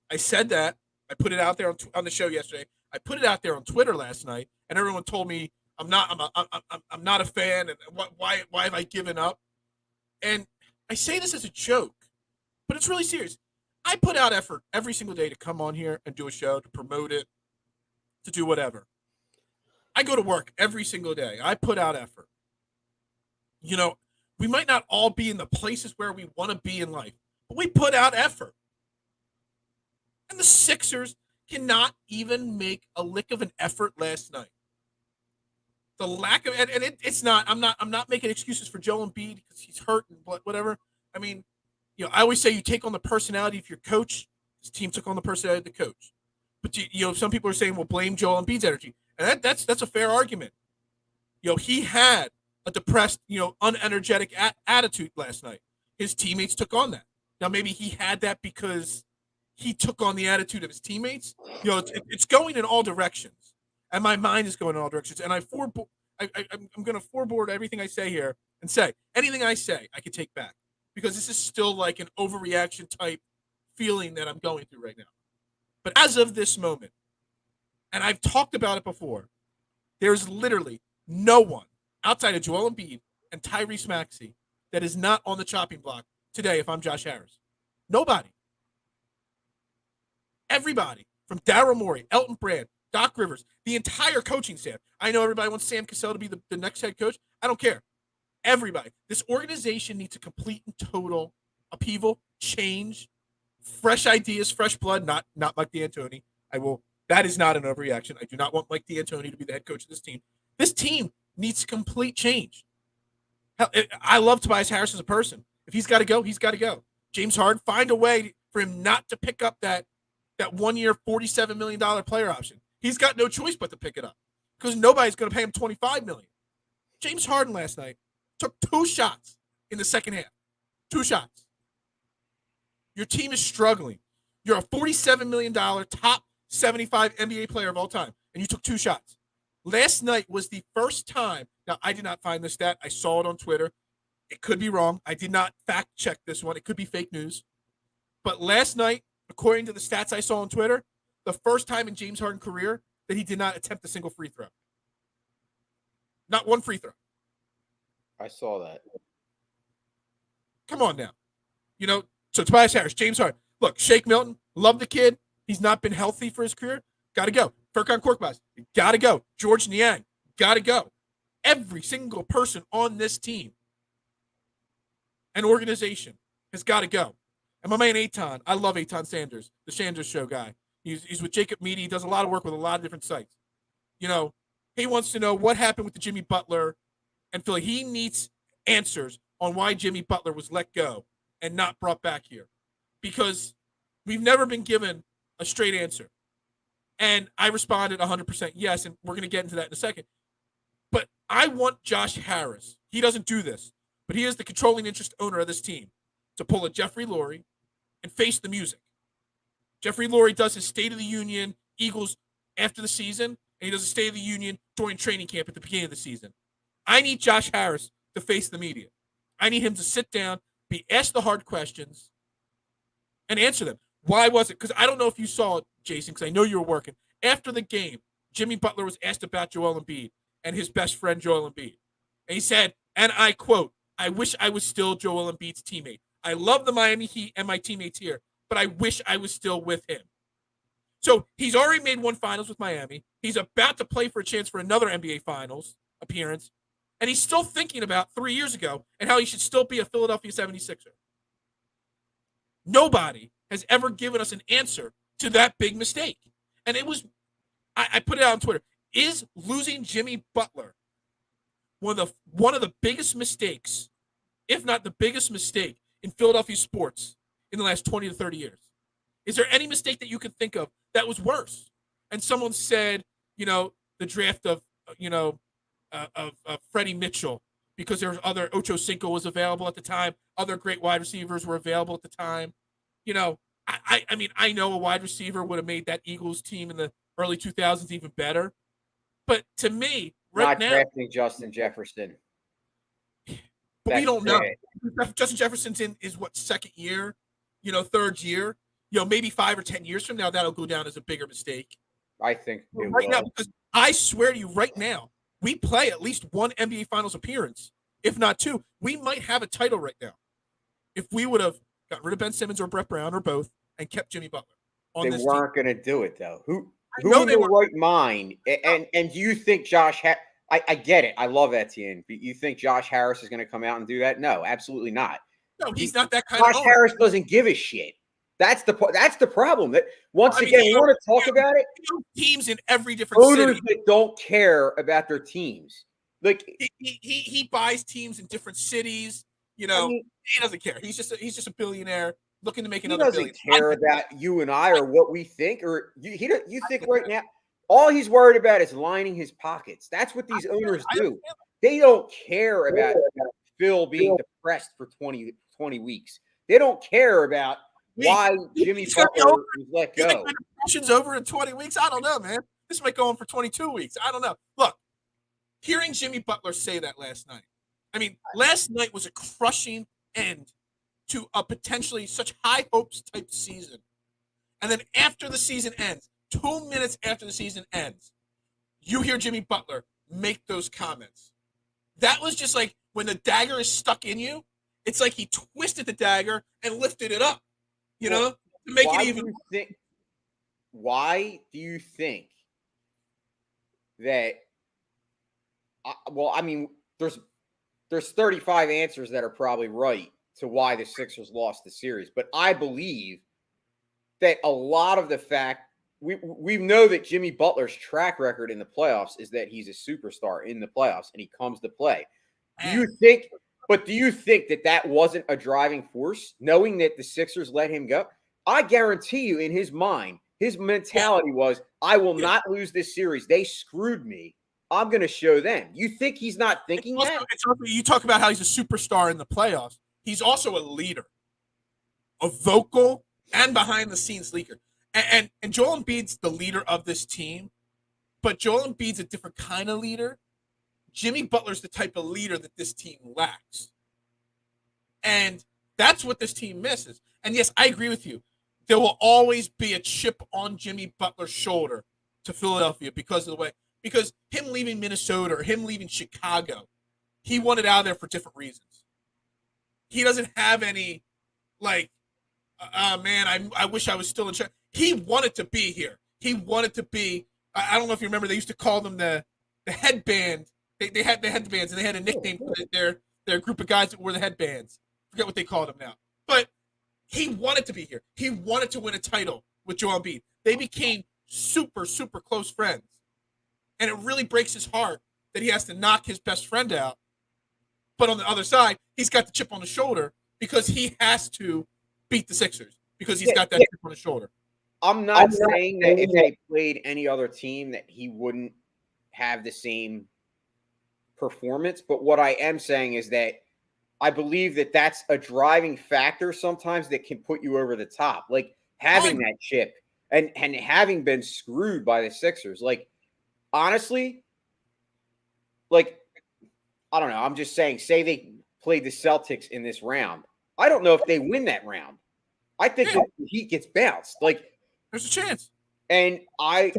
I said that. I put it out there on the show yesterday. I put it out there on Twitter last night, and everyone told me I'm not a fan, and why have I given up? And I say this as a joke, but it's really serious. I put out effort every single day to come on here and do a show, to promote it, to do whatever. I go to work every single day. I put out effort. We might not all be in the places where we want to be in life, but we put out effort. And the Sixers cannot even make a lick of an effort last night. The lack of, and it's not. I'm not making excuses for Joel Embiid because he's hurt and whatever. I mean, I always say you take on the personality of your coach. This team took on the personality of the coach. But some people are saying, well, blame Joel Embiid's energy, and that's a fair argument. He had a depressed, unenergetic attitude last night. His teammates took on that. Now maybe he had that because he took on the attitude of his teammates. It's going in all directions, and my mind is going in all directions. And I'm going to foreboard everything I say here and say anything I say I can take back because this is still like an overreaction type feeling that I'm going through right now. But as of this moment, and I've talked about it before, there's literally no one outside of Joel Embiid and Tyrese Maxey that is not on the chopping block today if I'm Josh Harris. Nobody. Everybody from Daryl Morey, Elton Brand, Doc Rivers, the entire coaching staff. I know everybody wants Sam Cassell to be the next head coach. I don't care. Everybody. This organization needs a complete and total upheaval, change, fresh ideas, fresh blood, not Mike D'Antoni. That is not an overreaction. I do not want Mike D'Antoni to be the head coach of this team. This team needs complete change. Hell, I love Tobias Harris as a person. If he's got to go, he's got to go. James Harden, find a way for him not to pick up that 1 year, $47 million player option. He's got no choice but to pick it up because nobody's going to pay him $25 million. James Harden last night took 2 shots in the second half. 2 shots. Your team is struggling. You're a $47 million top 75 NBA player of all time, and you took 2 shots. Last night was the first time. Now, I did not find this stat. I saw it on Twitter. It could be wrong. I did not fact check this one. It could be fake news. But last night, according to the stats I saw on Twitter, the first time in James Harden's career that he did not attempt a single free throw. Not one free throw. I saw that. Come on now. So Tobias Harris, James Harden. Look, Shake Milton, love the kid. He's not been healthy for his career. Got to go. Furkan Korkmaz, got to go. George Niang, got to go. every single person on this team and organization has got to go. And my man Eitan, I love Eitan Sanders, the Sanders Show guy. He's with Jacob Meady. He does a lot of work with a lot of different sites. You know, he wants to know what happened with the Jimmy Butler and Philly. He needs answers on why Jimmy Butler was let go and not brought back here, because we've never been given a straight answer. And I responded 100% yes, and we're going to get into that in a second. But I want Josh Harris. He doesn't do this, but he is the controlling interest owner of this team, to pull a Jeffrey Lurie and face the music. Jeffrey Lurie does his State of the Union Eagles after the season, and he does a State of the Union during training camp at the beginning of the season. I need Josh Harris to face the media. I need him to sit down, be asked the hard questions, and answer them. Why was it? Because I don't know if you saw it, Jason, because I know you were working. After the game, Jimmy Butler was asked about Joel Embiid and his best friend, Joel Embiid. And he said, and I quote, "I wish I was still Joel Embiid's teammate. I love the Miami Heat and my teammates here, but I wish I was still with him." So he's already made one finals with Miami. He's about to play for a chance for another NBA Finals appearance. And he's still thinking about 3 years ago and how he should still be a Philadelphia 76er. Nobody has ever given us an answer to that big mistake. And it was, I put it out on Twitter, is losing Jimmy Butler one of the biggest mistakes, if not the biggest mistake, in Philadelphia sports in the last 20 to 30 years? Is there any mistake that you could think of that was worse? And someone said, the draft of Freddie Mitchell, because there was other, Ocho Cinco was available at the time. Other great wide receivers were available at the time. I mean, I know a wide receiver would have made that Eagles team in the early 2000s even better. But to me, right now, drafting Justin Jefferson. But we don't know. Justin Jefferson's in his second year, third year. Maybe 5 or 10 years from now, that'll go down as a bigger mistake. I think it right will. now, because I swear to you, right now, we play at least one NBA Finals appearance, if not two. We might have a title right now if we would have got rid of Ben Simmons or Brett Brown or both and kept Jimmy Butler on this team. They weren't going to do it, though. Who in their right mind? And do you think Josh? I get it. I love Etienne. But you think Josh Harris is going to come out and do that? No, absolutely not. No, he's not that kind of Josh Harris doesn't give a shit. That's the problem. That once again, we want to talk about it. Teams in every different owners city that don't care about their teams. Like he buys teams in different cities. He doesn't care. He's just a billionaire looking to make another billion. He doesn't care about you and I or what we think, or you think right now. All he's worried about is lining his pockets. That's what these owners do. They don't care about Phil being depressed for 20 weeks. They don't care about why Jimmy Butler was let go. Depression's over in 20 weeks? I don't know, man. This might go on for 22 weeks. I don't know. Look, hearing Jimmy Butler say that last night, I mean, last night was a crushing end to a potentially such high hopes type season. And then after the season ends, 2 minutes after the season ends, you hear Jimmy Butler make those comments. That was just like when the dagger is stuck in you, it's like he twisted the dagger and lifted it up, to make it even. Why do you think that? I mean, there's 35 answers that are probably right to why the Sixers lost the series, but I believe that a lot of the fact we know that Jimmy Butler's track record in the playoffs is that he's a superstar in the playoffs and he comes to play. Do you think that wasn't a driving force, knowing that the Sixers let him go? I guarantee you, in his mind, his mentality was, I will not lose this series. They screwed me. I'm going to show them. You think he's not thinking that? You talk about how he's a superstar in the playoffs. He's also a leader, a vocal and behind-the-scenes leader. And Joel Embiid's the leader of this team, but Joel Embiid's a different kind of leader. Jimmy Butler's the type of leader that this team lacks. And that's what this team misses. And yes, I agree with you. There will always be a chip on Jimmy Butler's shoulder to Philadelphia because him leaving Minnesota or him leaving Chicago, he wanted out of there for different reasons. He doesn't have any, I wish I was still in charge. He wanted to be here. He wanted to be, I don't know if you remember, they used to call them the headband. They had the headbands, and they had a nickname for their group of guys that wore the headbands. Forget what they called them now. But he wanted to be here. He wanted to win a title with Joel Embiid. They became super, super close friends. And it really breaks his heart that he has to knock his best friend out. But on the other side, he's got the chip on the shoulder because he has to beat the Sixers because he's got that chip on his shoulder. I'm not saying that if they played any other team that he wouldn't have the same performance. But what I am saying is that I believe that that's a driving factor sometimes that can put you over the top. Like having that chip and having been screwed by the Sixers. Like, honestly, like, I don't know. I'm just saying, say they played the Celtics in this round. I don't know if they win that round. I think that the Heat gets bounced. Like, there's a chance. And I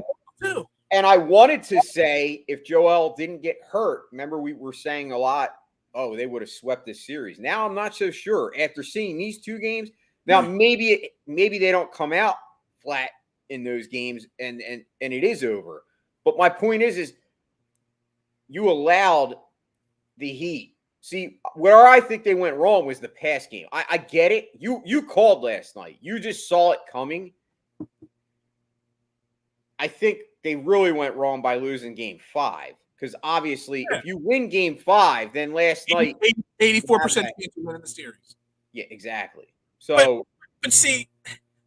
wanted to say if Joel didn't get hurt, remember we were saying a lot, oh, they would have swept this series. Now I'm not so sure. After seeing these two games, now maybe they don't come out flat in those games and it is over. But my point is you allowed the Heat. See, where I think they went wrong was the pass game. I get it. You called last night. You just saw it coming. I think they really went wrong by losing game 5. Because obviously, if you win game 5, then last night 84% chance of winning the series. Yeah, exactly. So, but see,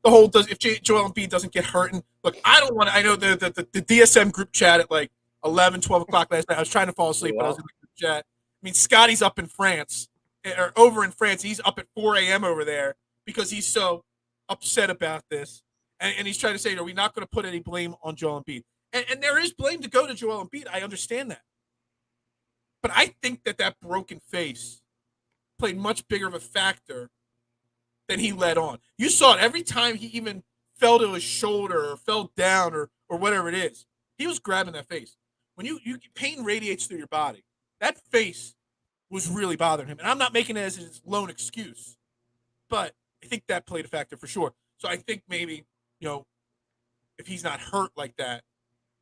the whole if Joel Embiid doesn't get hurt, and look, I don't want to. I know the DSM group chat at like 11, 12 o'clock last night. I was trying to fall asleep, but I was in the group chat. I mean, Scotty's up in France, or over in France. He's up at 4 a.m. over there because he's so upset about this. And he's trying to say, are we not going to put any blame on Joel Embiid? And there is blame to go to Joel Embiid. I understand that. But I think that broken face played much bigger of a factor than he let on. You saw it every time he even fell to his shoulder or fell down or whatever it is. He was grabbing that face. When you pain radiates through your body. That face was really bothering him. And I'm not making it as his lone excuse. But I think that played a factor for sure. So I think maybe, if he's not hurt like that,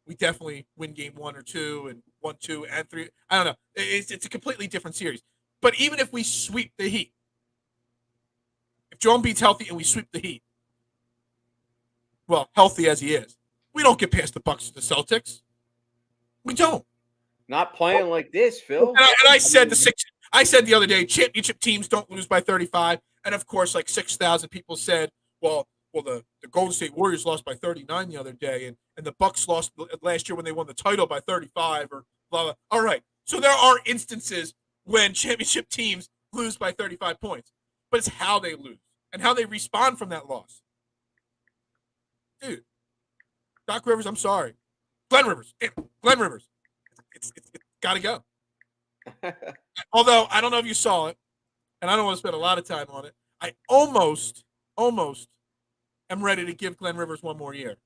we definitely win game 1 or 2 and 1, 2, and 3. I don't know. It's a completely different series. But even if we sweep the Heat, if Joel Embiid's healthy and we sweep the Heat, well, healthy as he is, we don't get past the Bucks or the Celtics. We don't. Not playing like this, Phil. And I said the other day, championship teams don't lose by 35. And of course, like 6,000 people said, well, the Golden State Warriors lost by 39 the other day, and the Bucks lost last year when they won the title by 35 or blah, blah. All right. So there are instances when championship teams lose by 35 points. But it's how they lose and how they respond from that loss. Dude, Doc Rivers, I'm sorry. Glenn Rivers. It's got to go. Although, I don't know if you saw it, and I don't want to spend a lot of time on it. I almost am ready to give Glenn Rivers one more year.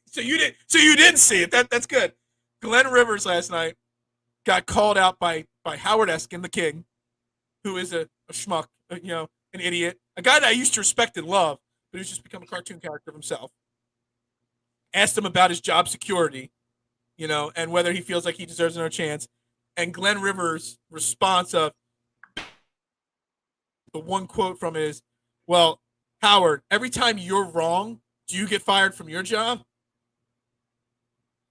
So you didn't see it. That's good. Glenn Rivers last night got called out by Howard Eskin, the king, who is a schmuck, an idiot, a guy that I used to respect and love, but who's just become a cartoon character of himself. Asked him about his job security, and whether he feels like he deserves another chance. And Glenn Rivers' response of the one quote from it is, well, Howard, every time you're wrong, do you get fired from your job?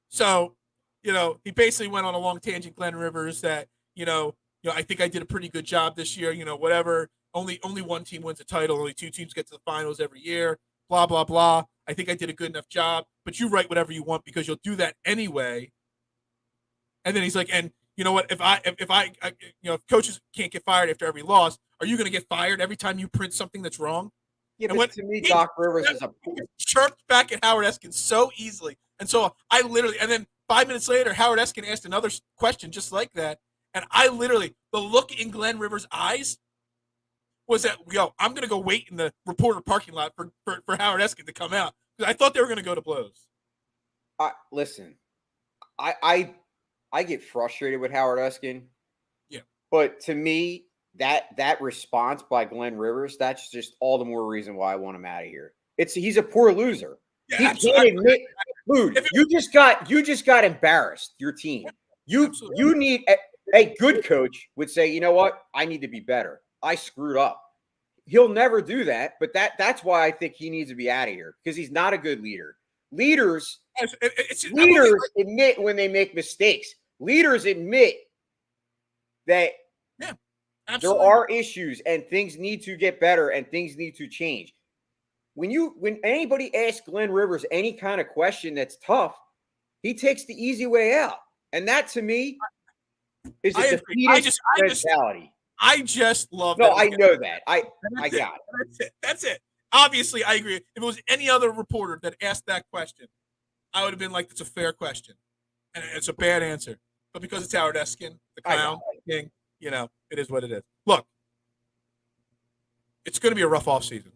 So, he basically went on a long tangent, Glenn Rivers, that, I think I did a pretty good job this year, whatever. Only one team wins a title. Only 2 teams get to the finals every year, blah, blah, blah. I think I did a good enough job, but you write whatever you want because you'll do that anyway. And then he's like, and you know what, if coaches can't get fired after every loss, are you going to get fired every time you print something that's wrong? Yeah, but to me, Doc Rivers is a chirped back at Howard Eskin so easily. And so I literally, and then 5 minutes later, Howard Eskin asked another question just like that. And I literally, the look in Glenn Rivers' eyes was that, I'm going to go wait in the reporter parking lot for Howard Eskin to come out. Because I thought they were going to go to blows. Listen, I get frustrated with Howard Eskin. Yeah. But to me, that response by Glenn Rivers, that's just all the more reason why I want him out of here. He's a poor loser. Yeah, he can't admit, dude, you just got embarrassed, your team. You need a good coach would say, you know what, I need to be better. I screwed up. He'll never do that, but that's why I think he needs to be out of here because he's not a good leader. Leaders admit when they make mistakes. Leaders admit that there are issues and things need to get better and things need to change. When anybody asks Glenn Rivers any kind of question that's tough, he takes the easy way out. And that to me is a defeatist mentality. I just love that. No, I know that. I got it. That's it. Obviously, I agree. If it was any other reporter that asked that question, I would have been like, "That's a fair question," and it's a bad answer. But because it's Howard Eskin, the clown king, it is what it is. Look, it's going to be a rough offseason.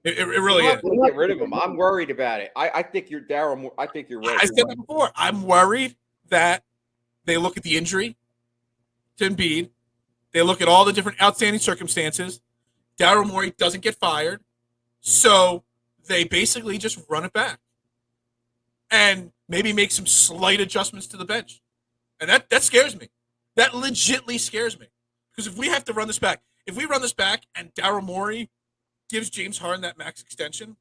It really is. Get rid of him. I'm worried about it. I think you're Daryl. I think you're right. I said that before. I'm worried that they look at the injury to Embiid. They look at all the different outstanding circumstances. Daryl Morey doesn't get fired. So they basically just run it back and maybe make some slight adjustments to the bench. And that scares me. That legitimately scares me. Because if we have to run this back, and Daryl Morey gives James Harden that max extension,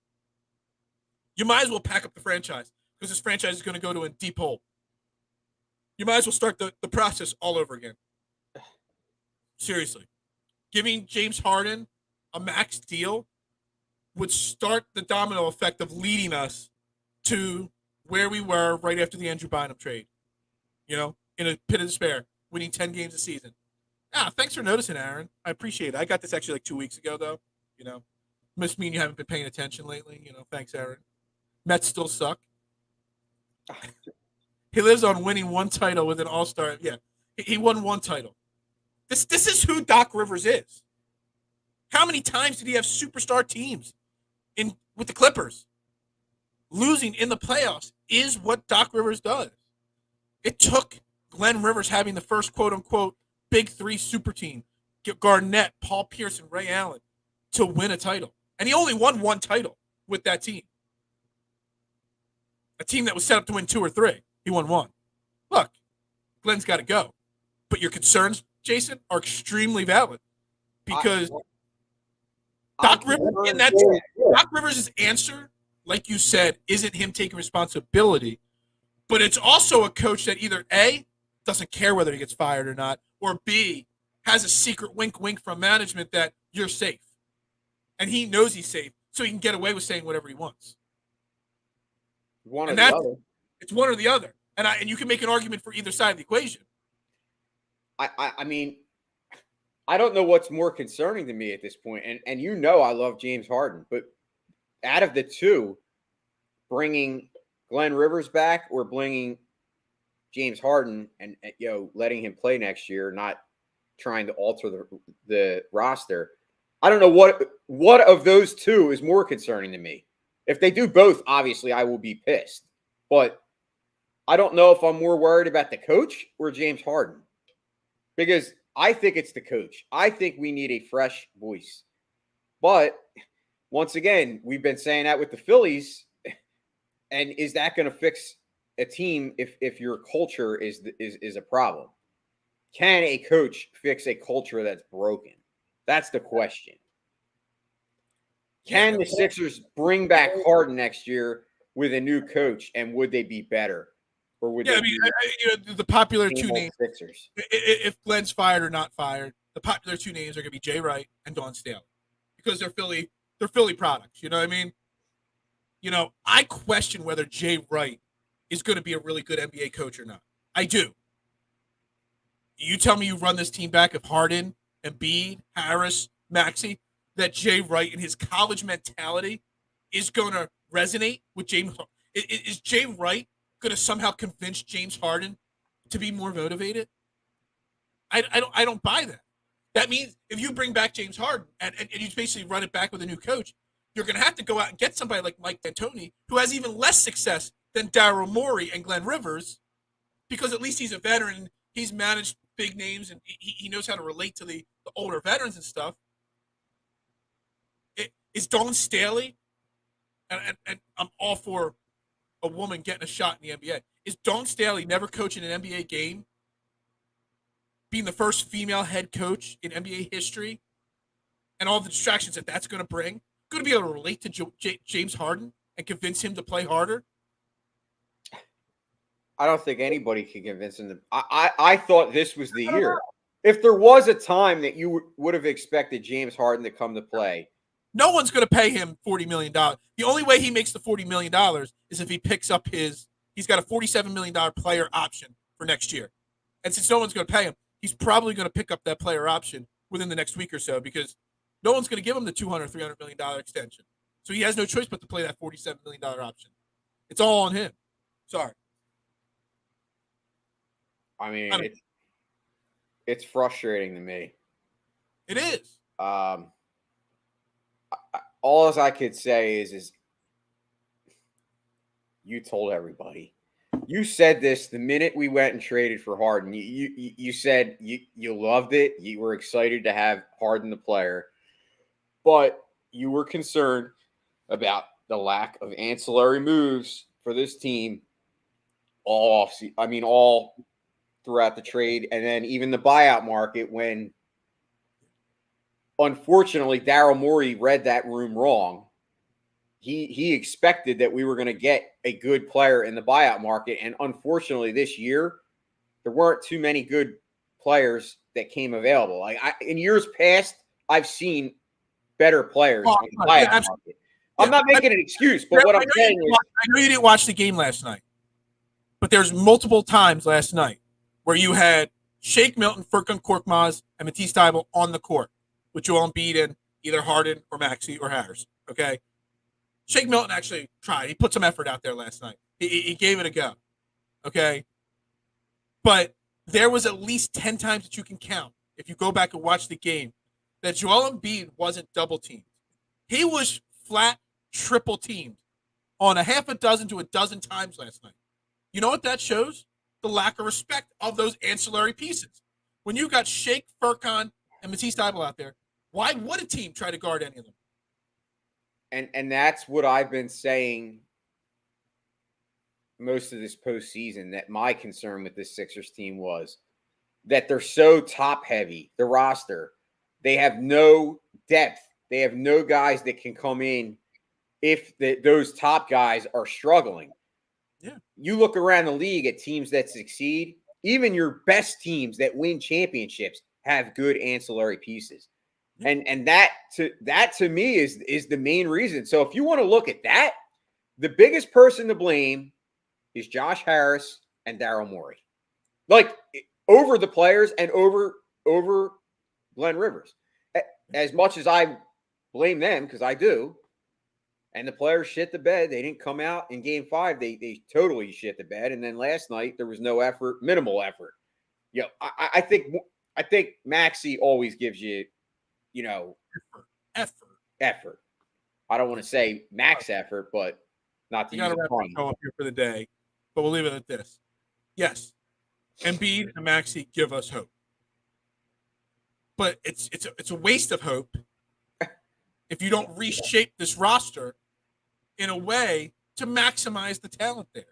you might as well pack up the franchise because this franchise is going to go to a deep hole. You might as well start the process all over again. Seriously. Giving James Harden a max deal would start the domino effect of leading us to where we were right after the Andrew Bynum trade. In a pit of despair, winning 10 games a season. Thanks for noticing, Aaron. I appreciate it. I got this actually like 2 weeks ago, though. Must mean you haven't been paying attention lately. Thanks, Aaron. Mets still suck. He lives on winning one title with an all-star. Yeah, he won one title. This is who Doc Rivers is. How many times did he have superstar teams with the Clippers? Losing in the playoffs is what Doc Rivers does. It took Glenn Rivers having the first quote-unquote big three super team, Garnett, Paul Pierce, and Ray Allen, to win a title. And he only won one title with that team. A team that was set up to win 2 or 3. He won 1. Look, Glenn's got to go. But your concerns, Jason, are extremely valid because Doc Rivers' answer, like you said, isn't him taking responsibility, but it's also a coach that either A, doesn't care whether he gets fired or not, or B, has a secret wink from management that you're safe. And he knows he's safe, so he can get away with saying whatever he wants. It's one or the other. And you can make an argument for either side of the equation. I mean, I don't know what's more concerning to me at this point. And I love James Harden, but out of the two, bringing Glenn Rivers back or bringing James Harden and letting him play next year, not trying to alter the roster. I don't know what of those two is more concerning to me. If they do both, obviously I will be pissed. But I don't know if I'm more worried about the coach or James Harden. Because I think it's the coach. I think we need a fresh voice. But once again, we've been saying that with the Phillies. And is that going to fix a team if your culture is a problem? Can a coach fix a culture that's broken? That's the question. Can the Sixers bring back Harden next year with a new coach, and would they be better? Or would the popular two names, Sixers. If Glenn's fired or not fired, the popular two names are going to be Jay Wright and Dawn Staley because they're Philly products. You know what I mean? I question whether Jay Wright is going to be a really good NBA coach or not. I do. You tell me you run this team back of Harden, Embiid, Harris, Maxey, that Jay Wright and his college mentality is going to resonate with James. Is Jay Wright going to somehow convince James Harden to be more motivated? I don't buy that. That means if you bring back James Harden and you basically run it back with a new coach, you're going to have to go out and get somebody like Mike D'Antoni, who has even less success than Daryl Morey and Glenn Rivers, because at least he's a veteran. He's managed big names, and he knows how to relate to the older veterans and stuff. Is Dawn Staley, and I'm all for a woman getting a shot in the NBA. is Dawn Staley never coaching an NBA game, being the first female head coach in NBA history, and all the distractions that that's going to bring, going to be able to relate to James Harden and convince him to play harder? I don't think anybody can convince him. I thought this was the year. If there was a time that you would have expected James Harden to come to play, no one's going to pay him $40 million. The only way he makes the $40 million is if he picks up he's got a $47 million player option for next year. And since no one's going to pay him, he's probably going to pick up that player option within the next week or so, because no one's going to give him the $200, $300 million extension. So he has no choice but to play that $47 million option. It's all on him. Sorry. I mean, it's frustrating to me. It is. All as I could say is you told everybody. You said this the minute we went and traded for Harden. You said you loved it. You were excited to have Harden the player, but you were concerned about the lack of ancillary moves for this team all throughout the trade, and then even the buyout market, when unfortunately Daryl Morey read that room wrong. He expected that we were going to get a good player in the buyout market, and unfortunately this year there weren't too many good players that came available. Like in years past, I've seen better players in the buyout market. I'm not making an excuse, but what I'm saying is, I know you didn't watch the game last night, but there's multiple times last night where you had Shake Milton, Furkan Korkmaz, and Matisse Thybulle on the court with Joel Embiid and either Harden or Maxey or Harris. Okay, Shake Milton actually tried. He put some effort out there last night. He gave it a go. Okay, but there was at least 10 times that you can count, if you go back and watch the game, that Joel Embiid wasn't double teamed. He was flat triple teamed on a half a dozen to a dozen times last night. You know what that shows? The lack of respect of those ancillary pieces. When you got Shake, Furkan, and Matisse Thybulle out there, why would a team try to guard any of them? And that's what I've been saying most of this postseason, that my concern with this Sixers team was that they're so top heavy, the roster. They have no depth. They have no guys that can come in if those top guys are struggling. Yeah. You look around the league at teams that succeed, even your best teams that win championships have good ancillary pieces. Yeah. And that to me is the main reason. So if you want to look at that, the biggest person to blame is Josh Harris and Daryl Morey. Like, over the players and over Glenn Rivers. As much as I blame them, because I do, and the players shit the bed. They didn't come out in game 5. They totally shit the bed. And then last night there was no effort, minimal effort. You know, I think Maxey always gives you, effort. I don't want to say max effort, but not to use a pun. Go up here for the day, but we'll leave it at this. Yes, Embiid and Maxey give us hope, but it's a waste of hope if you don't reshape this roster in a way to maximize the talent there.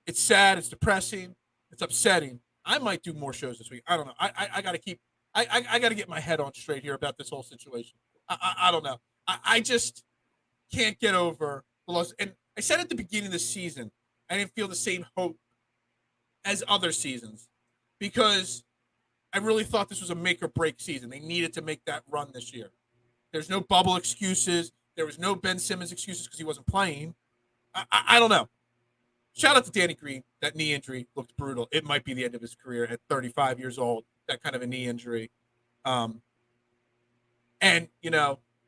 It's sad. It's depressing. It's upsetting. I might do more shows this week. I don't know. I got to keep. I got to get my head on straight here about this whole situation. I don't know. I just can't get over the loss. And I said at the beginning of the season, I didn't feel the same hope as other seasons, because I really thought this was a make or break season. They needed to make that run this year. There's no bubble excuses. There was no Ben Simmons excuses because he wasn't playing. I don't know. Shout out to Danny Green. That knee injury looked brutal. It might be the end of his career at 35 years old, that kind of a knee injury. And,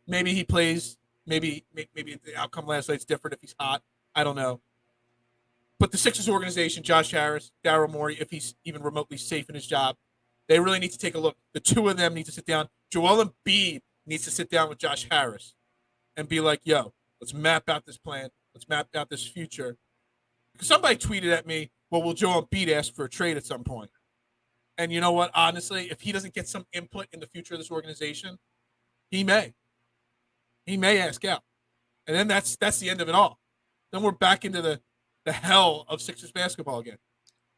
maybe he plays. Maybe the outcome last night's different if he's hot. I don't know. But the Sixers organization, Josh Harris, Daryl Morey, if he's even remotely safe in his job, they really need to take a look. The two of them need to sit down. Joel Embiid needs to sit down with Josh Harris and be like, yo, let's map out this plan. Let's map out this future. Because somebody tweeted at me, well, will Joel Embiid ask for a trade at some point? And you know what? Honestly, if he doesn't get some input in the future of this organization, he may. He may ask out. And then that's the end of it all. Then we're back into the the hell of Sixers basketball again.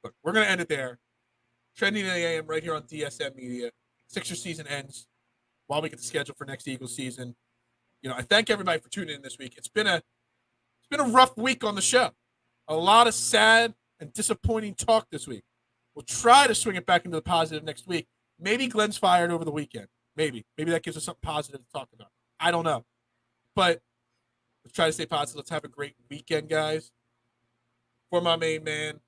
But we're going to end it there. Trending in the AM right here on DSM Media. Sixers season ends while we get the schedule for next Eagles season. I thank everybody for tuning in this week. It's been a rough week on the show. A lot of sad and disappointing talk this week. We'll try to swing it back into the positive next week. Maybe Glenn's fired over the weekend. Maybe that gives us something positive to talk about. I don't know. But let's try to stay positive. Let's have a great weekend, guys. For my main man,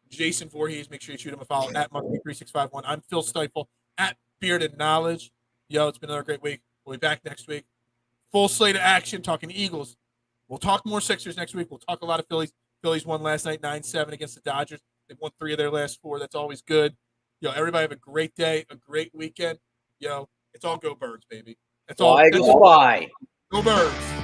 Jason Voorhees, make sure you shoot him a follow at Monkey3651. I'm Phil Stifle at Bearded Knowledge. Yo, it's been another great week. We'll be back next week. Full slate of action, talking Eagles. We'll talk more Sixers next week. We'll talk a lot of Phillies. Phillies won last night 9-7 against the Dodgers. They've won 3 of their last 4. That's always good. Everybody have a great day, a great weekend. It's all go Birds, baby. It's all fly. Go Birds.